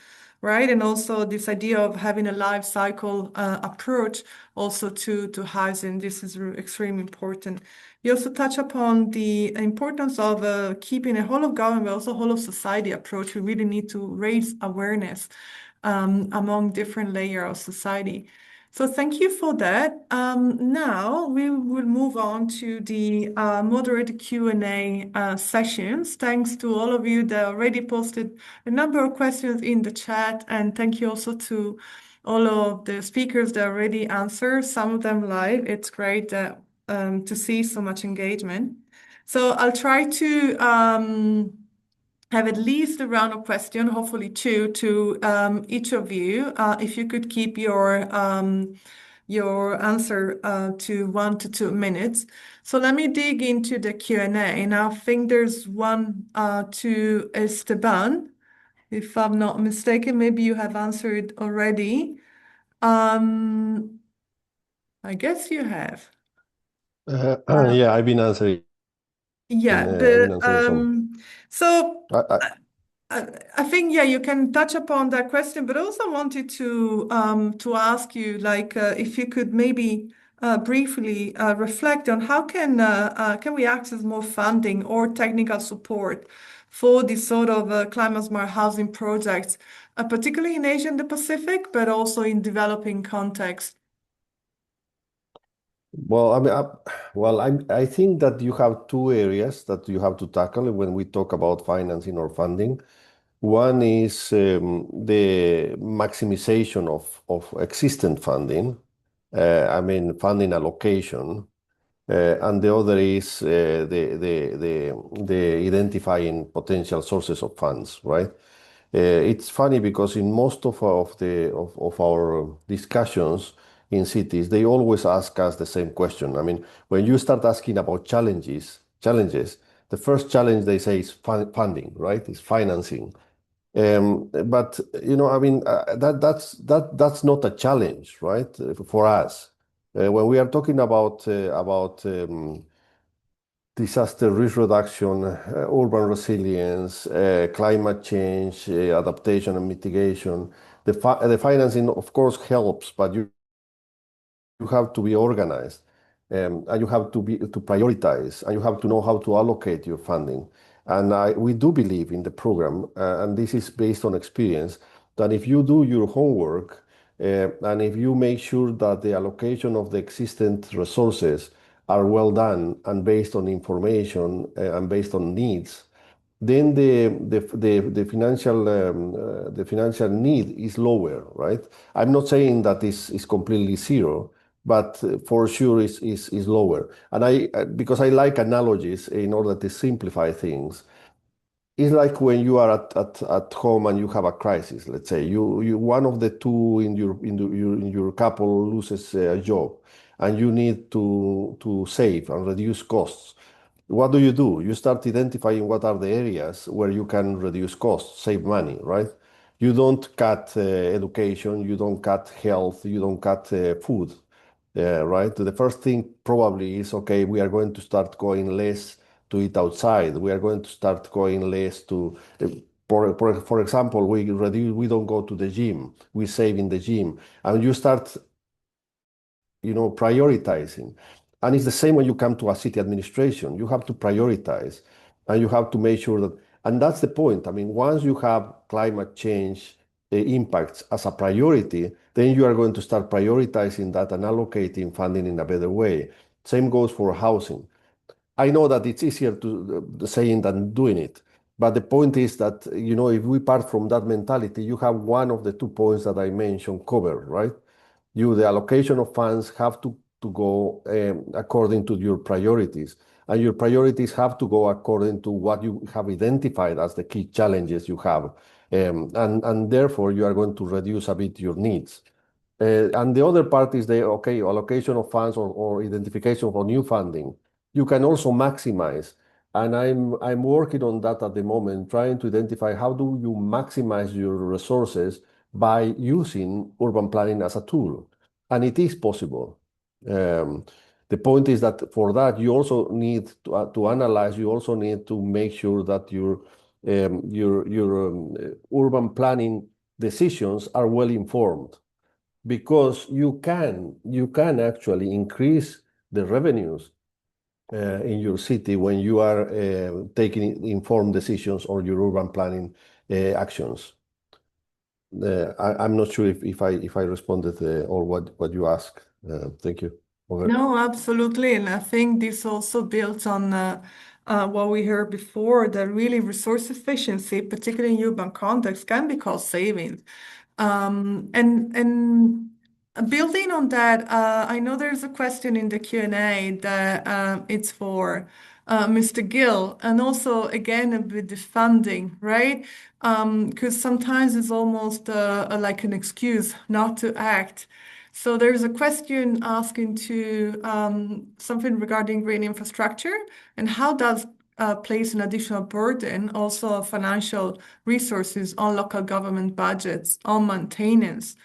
right? And also this idea of having a life cycle approach also to housing. This is extremely important. You also touch upon the importance of keeping a whole of government, but also whole of society approach. We really need to raise awareness among different layers of society. So thank you for that. Now we will move on to the moderated Q&A sessions. Thanks to all of you that already posted a number of questions in the chat, and thank you also to all of the speakers that already answered, some of them live. It's great to see so much engagement. So I'll try to have at least a round of questions, hopefully two, to each of you. If you could keep your answer to 1 to 2 minutes. So let me dig into the Q&A. And I think there's one to Esteban, if I'm not mistaken. Maybe you have answered already. I guess you have. Yeah, I've been answering. Yeah, I've been answering some. So I, I think, yeah, you can touch upon that question, but also wanted to ask you, like, if you could maybe briefly reflect on how can we access more funding or technical support for these sort of climate smart housing projects, particularly in Asia and the Pacific, but also in developing context. Well, I think that you have two areas that you have to tackle when we talk about financing or funding. One is the maximization of existing funding, funding allocation, and the other is the identifying potential sources of funds, right? It's funny because in most of our discussions in cities, they always ask us the same question. I mean, when you start asking about challenges, the first challenge they say is funding, right? Is financing. But that's not a challenge, right? For us, when we are talking about disaster risk reduction, urban resilience, climate change, adaptation and mitigation. The financing, of course, helps, but you have to be organized, and you have to prioritize, and you have to know how to allocate your funding. And we do believe in the program, and this is based on experience, that if you do your homework, and if you make sure that the allocation of the existing resources are well done and based on information and based on needs, then the financial need is lower, right? I'm not saying that this is completely zero, but for sure is lower. And because I like analogies in order to simplify things. It's like when you are at home and you have a crisis. Let's say you one of the two in your couple loses a job, and you need to save and reduce costs. What do? You start identifying what are the areas where you can reduce costs, save money, right? You don't cut education, you don't cut health, you don't cut food, right? The first thing probably is, okay, we are going to start going less to eat outside. We are going to start going less to, for example, we don't go to the gym. We save in the gym, and you start prioritizing. And it's the same when you come to a city administration. You have to prioritize, and you have to make sure that, and that's the point. I mean, once you have climate change impacts as a priority, then you are going to start prioritizing that and allocating funding in a better way. Same goes for housing. I know that it's easier to saying than doing it, but the point is that, if we part from that mentality, you have one of the 2 points that I mentioned covered, right? The allocation of funds have to go according to your priorities, and your priorities have to go according to what you have identified as the key challenges you have, and therefore you are going to reduce a bit your needs. And the other part is the allocation of funds or identification for new funding. You can also maximize, And I'm working on that at the moment, trying to identify how do you maximize your resources by using urban planning as a tool. And it is possible. The point is that for that, you also need to analyze, you also need to make sure that your urban planning decisions are well informed, because you can actually increase the revenues in your city when you are taking informed decisions on your urban planning actions. I'm not sure if I responded or what you asked. Thank you. Over. No, absolutely. And I think this also builds on what we heard before, that really resource efficiency, particularly in urban context, can be cost savings. And building on that, I know there's a question in the Q&A that it's for Mr. Gill, and also again with the funding, right? Because sometimes it's almost like an excuse not to act. So there's a question asking to something regarding green infrastructure, and how does place an additional burden, also of financial resources, on local government budgets, on maintenance.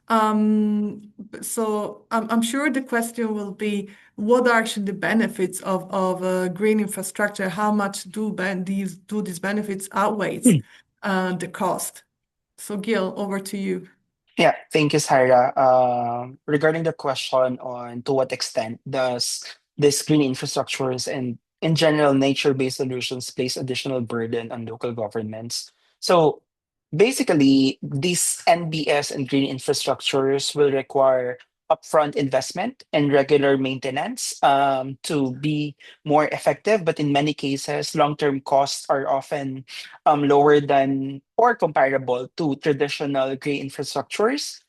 So I'm sure the question will be, what are actually the benefits of green infrastructure? How much do these benefits outweighs the cost? So Gil, over to you. Yeah, thank you, Sarah. Regarding the question on to what extent does this green infrastructures and in general nature-based solutions place additional burden on local governments? So basically, these NBS and green infrastructures will require upfront investment and regular maintenance to be more effective. But in many cases, long-term costs are often lower than or comparable to traditional green infrastructures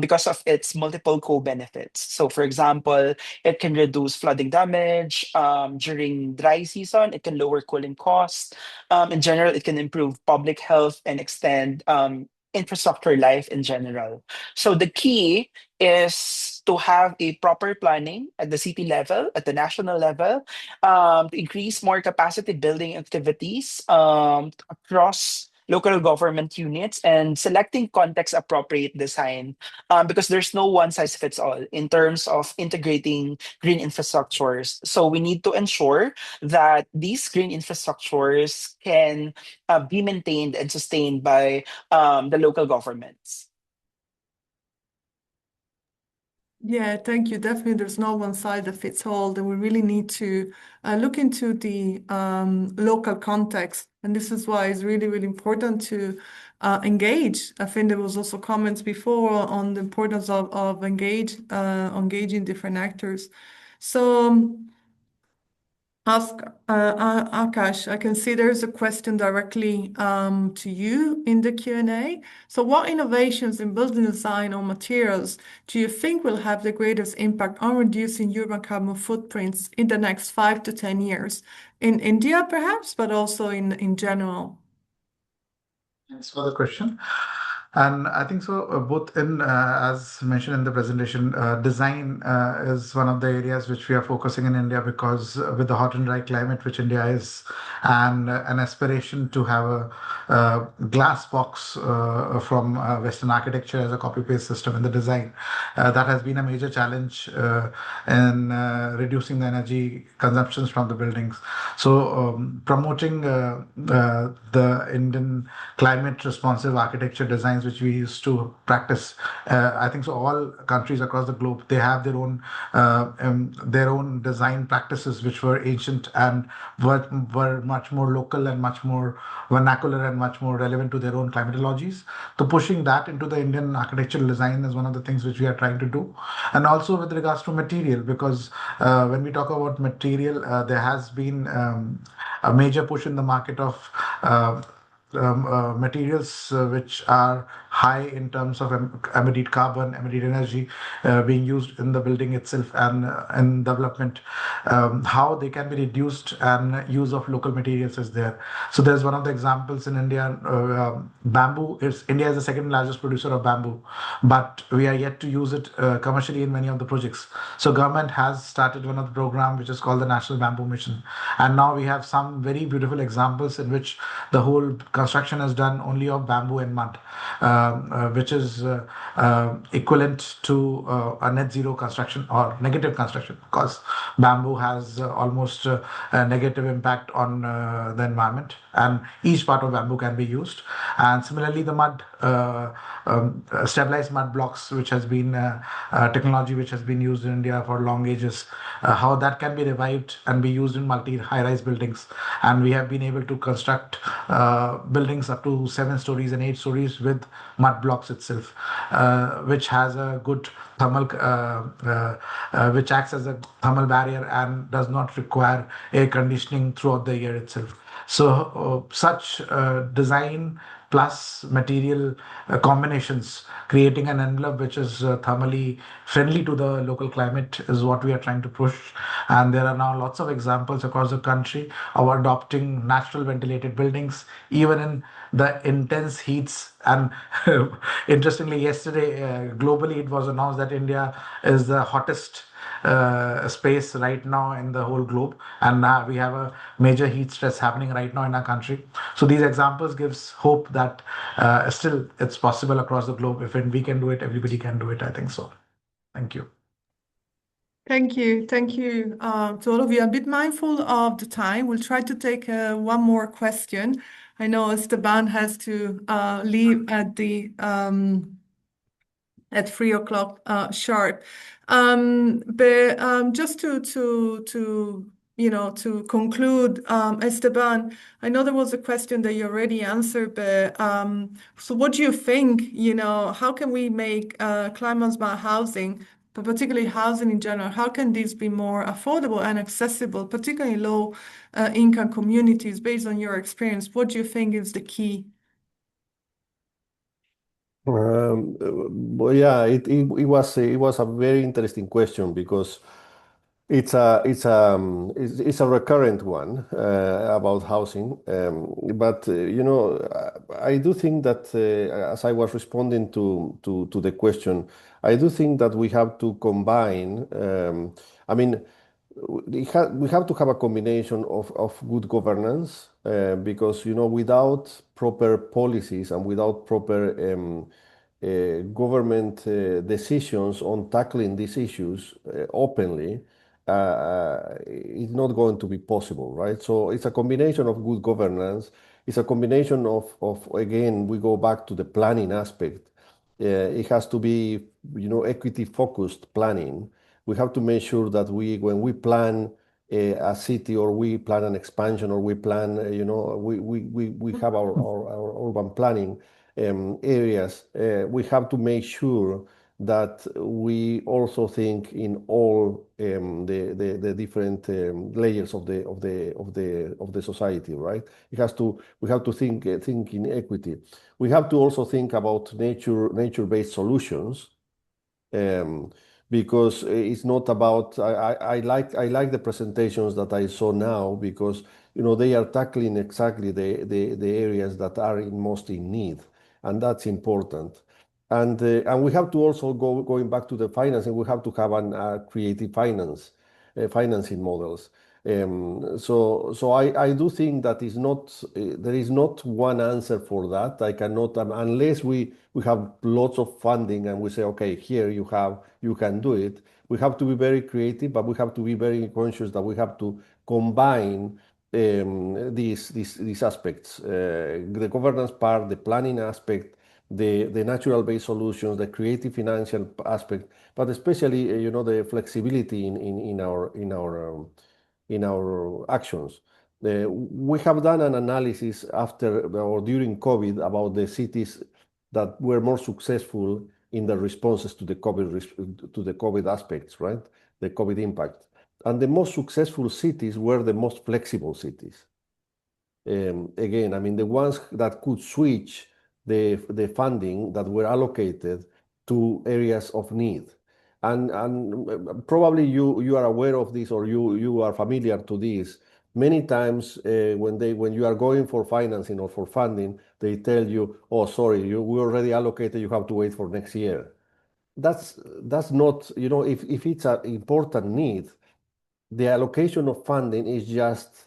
because of its multiple co-benefits. So, for example, it can reduce flooding damage during dry season. It can lower cooling costs. In general, it can improve public health and extend infrastructure life in general. So the key is to have a proper planning at the city level, at the national level, to increase more capacity building activities across local government units and selecting context appropriate design because there's no one size fits all in terms of integrating green infrastructures. So we need to ensure that these green infrastructures can be maintained and sustained by the local governments. Yeah, thank you. Definitely, there's no one size that fits all. That we really need to look into the local context, and this is why it's really, really important to engage. I think there was also comments before on the importance of engaging different actors. So. Ask Akash, I can see there's a question directly to you in the Q&A. So what innovations in building design or materials do you think will have the greatest impact on reducing urban carbon footprints in the next 5 to 10 years? In India, perhaps, but also in general. Thanks for the question. And I think so, both in, as mentioned in the presentation, design is one of the areas which we are focusing in India because with the hot and dry climate which India is, and an aspiration to have a glass box from Western architecture as a copy-paste system in the design, that has been a major challenge in reducing the energy consumptions from the buildings. So promoting the Indian climate responsive architecture designs which we used to practice. I think so all countries across the globe, they have their own design practices which were ancient and were much more local and much more vernacular and much more relevant to their own climatologies. So pushing that into the Indian architectural design is one of the things which we are trying to do. And also with regards to material, because when we talk about material, there has been a major push in the market of materials which are high in terms of emitted carbon, emitted energy being used in the building itself and in development, how they can be reduced and use of local materials is there. So there's one of the examples in India. Bamboo is India is the second largest producer of bamboo, but we are yet to use it commercially in many of the projects. So government has started one of the program which is called the National Bamboo Mission, and now we have some very beautiful examples in which the whole construction is done only of bamboo and mud, which is equivalent to a net zero construction or negative construction, because bamboo has almost a negative impact on the environment, and each part of bamboo can be used. And similarly, the mud, stabilized mud blocks, which has been technology which has been used in India for long ages, how that can be revived and be used in multi high-rise buildings. And we have been able to construct buildings up to 7 stories and 8 stories with mud blocks itself, which has a good thermal, which acts as a thermal barrier and does not require air conditioning throughout the year itself. So such design plus material combinations, creating an envelope which is thermally friendly to the local climate, is what we are trying to push. And there are now lots of examples across the country of adopting natural ventilated buildings, even in the intense heats. And interestingly, yesterday, globally, it was announced that India is the hottest space right now in the whole globe, and we have a major heat stress happening right now in our country. So these examples gives hope that still it's possible across the globe. If we can do it, everybody can do it, I think so. Thank you. Thank you. Thank you to all of you. I'm a bit mindful of the time. We'll try to take one more question. I know Esteban has to leave at 3 o'clock sharp. But just to conclude, Esteban, I know there was a question that you already answered, but so what do you think, how can we make climate smart housing, but particularly housing in general, how can this be more affordable and accessible, particularly low income communities? Based on your experience, what do you think is the key? Well, yeah, it was a very interesting question because it's a recurrent one about housing. But I do think that as I was responding to the question, I do think that we have to combine. I mean, we have to have a combination of good governance because without proper policies and without proper government decisions on tackling these issues openly, it's not going to be possible, right? So it's a combination of good governance. It's a combination of again, we go back to the planning aspect. It has to be, equity focused planning. We have to make sure that when we plan a city or we plan an expansion or we plan, we have our urban planning areas. We have to make sure that we also think in all the different layers of the society, right? We have to think in equity. We have to also think about nature-based solutions. Because it's not about I like the presentations that I saw now because they are tackling exactly the areas that are most in need, and that's important. And we have to also going back to the financing. We have to have a creative financing models. So I do think that there is not one answer for that. I cannot unless we have lots of funding and we say, okay, here you can do it. We have to be very creative, but we have to be very conscious that we have to combine these aspects, the governance part, the planning aspect, the natural-based solutions, the creative financial aspect, but especially the flexibility in our actions. We have done an analysis after or during COVID about the cities that were more successful in the responses to the COVID aspects, right? The COVID impact. And the most successful cities were the most flexible cities. Again, I mean, the ones that could switch the funding that were allocated to areas of need. And probably you are aware of this, or you are familiar to this. Many times when you are going for financing or for funding, they tell you, oh, sorry, we already allocated, you have to wait for next year. That's not, if it's an important need, the allocation of funding is just,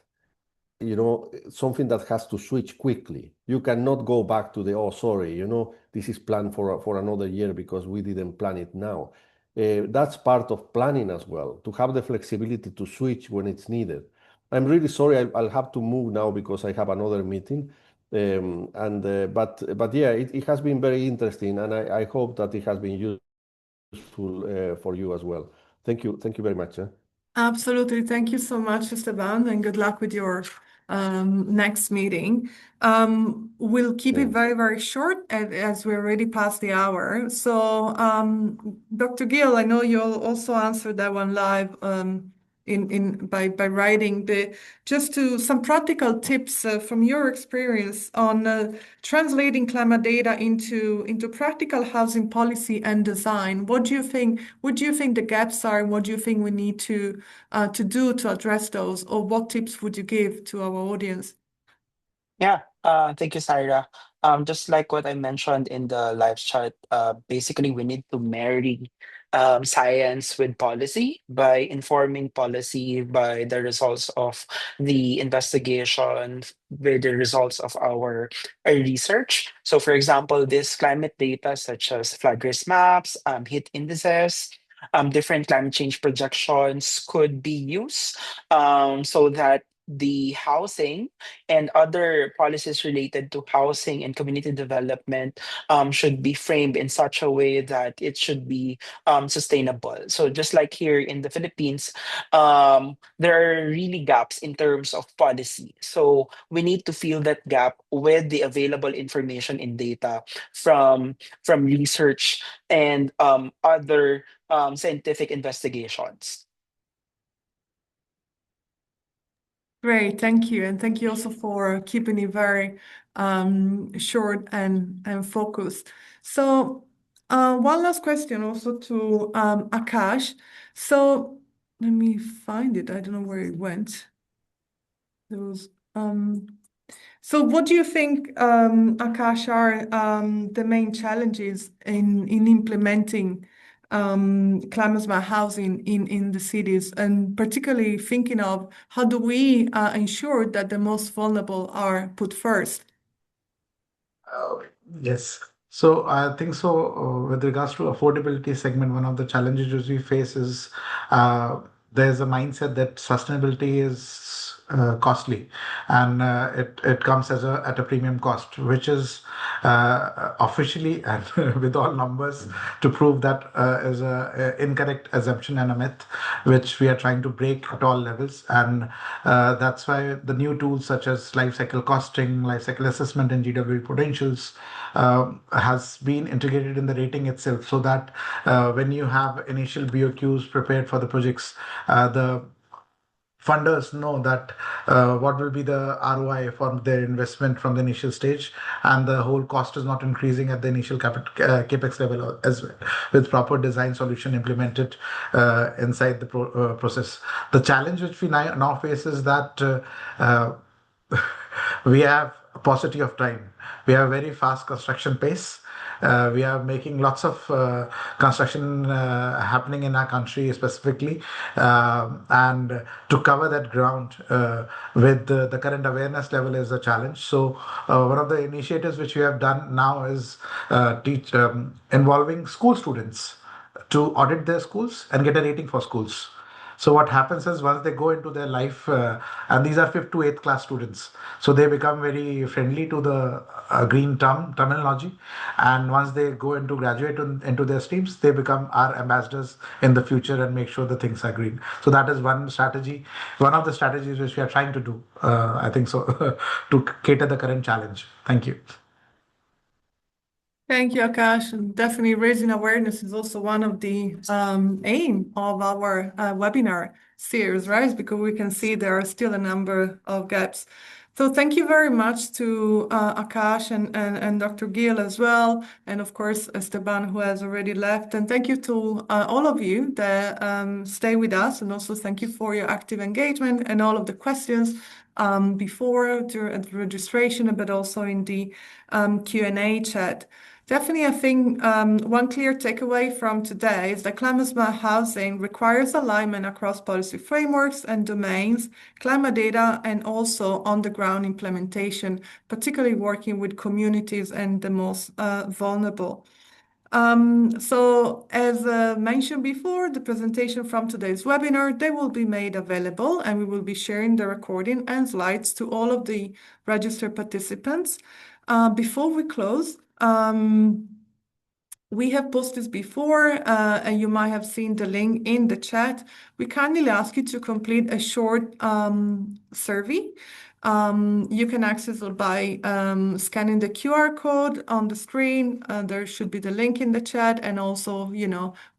something that has to switch quickly. You cannot go back to oh, sorry, this is planned for another year because we didn't plan it now. That's part of planning as well, to have the flexibility to switch when it's needed. I'm really sorry, I'll have to move now because I have another meeting. But yeah, it has been very interesting, and I hope that it has been useful for you as well. Thank you very much. Absolutely. Thank you so much, Esteban, and good luck with your next meeting. We'll keep it very, very short as we're already past the hour. So, Dr. Gill, I know you'll also answer that one live by writing just to some practical tips from your experience on translating climate data into practical housing policy and design. What do you think the gaps are, and what do you think we need to do to address those, or what tips would you give to our audience? Yeah, thank you, Sarah. Just like what I mentioned in the live chat, basically we need to marry science with policy by informing policy by the results of the investigation, with the results of our research. So, for example, this climate data such as flood risk maps, heat indices, different climate change projections could be used so that the housing and other policies related to housing and community development should be framed in such a way that it should be sustainable. So just like here in the Philippines, there are really gaps in terms of policy. So we need to fill that gap with the available information and data from research and other scientific investigations. Great, thank you. And thank you also for keeping it very short and focused. So one last question also to Akash. So let me find it. I don't know where it went. There was, so what do you think, Akash, are the main challenges in implementing climate smart housing in the cities, and particularly thinking of how do we ensure that the most vulnerable are put first? Yes. So I think so. With regards to affordability segment, one of the challenges which we face is there's a mindset that sustainability is costly, and it comes at a premium cost, which is officially and with all numbers to prove that is a incorrect assumption and a myth, which we are trying to break at all levels. And that's why the new tools such as life cycle costing, life cycle assessment, and GW potentials has been integrated in the rating itself, so that when you have initial BOQs prepared for the projects, the funders know that what will be the ROI from their investment from the initial stage, and the whole cost is not increasing at the initial capex level as well, with proper design solution implemented inside the process. The challenge which we now face is that we have a paucity of time. We have very fast construction pace. We are making lots of construction happening in our country specifically, and to cover that ground with the current awareness level is a challenge. So one of the initiatives which we have done now is involving school students to audit their schools and get a rating for schools. So what happens is once they go into their life, and these are 5th to 8th class students, so they become very friendly to the green terminology. And once they go into graduate into their streams, they become our ambassadors in the future and make sure the things are green. So that is one strategy, one of the strategies which we are trying to do, I think so, to cater the current challenge. Thank you. Thank you, Akash. And definitely raising awareness is also one of the aim of our webinar series, right? Because we can see there are still a number of gaps. So thank you very much to Akash and Dr. Gill as well, and of course Esteban, who has already left. And thank you to all of you that stay with us, and also thank you for your active engagement and all of the questions before during the registration, but also in the Q&A chat. Definitely, I think one clear takeaway from today is that climate smart housing requires alignment across policy frameworks and domains, climate data, and also on-the-ground implementation, particularly working with communities and the most vulnerable. So as mentioned before, the presentation from today's webinar, they will be made available, and we will be sharing the recording and slides to all of the registered participants. Before we close, we have posted before, and you might have seen the link in the chat. We kindly ask you to complete a short survey. You can access it by scanning the QR code on the screen. There should be the link in the chat, and also,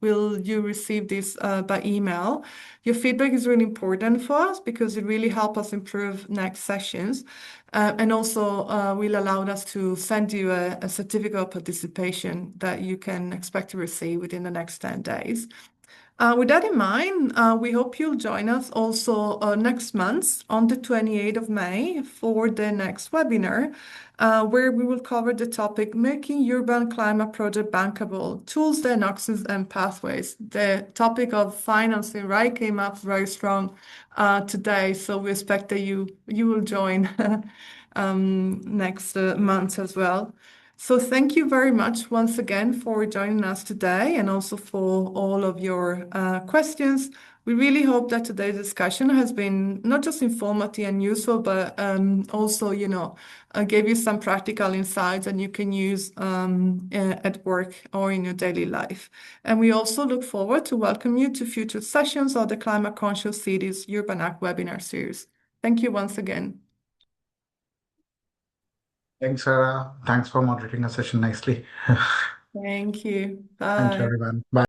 will you receive this by email? Your feedback is really important for us because it really helps us improve next sessions. And also will allow us to send you a certificate of participation that you can expect to receive within the next 10 days. With that in mind, we hope you'll join us also next month on the 28th of May for the next webinar, where we will cover the topic Making Urban Climate Project Bankable, Tools, Diagnosis, and Pathways. The topic of financing, right, came up very strong today, so we expect that you will join next month as well. So thank you very much once again for joining us today and also for all of your questions. We really hope that today's discussion has been not just informative and useful, but also, gave you some practical insights and you can use at work or in your daily life. And we also look forward to welcome you to future sessions of the Climate Conscious Cities Urban Act webinar series. Thank you once again. Thanks, Sarah. Thanks for moderating a session nicely. Thank you. Thank you, Bye. everyone. Bye.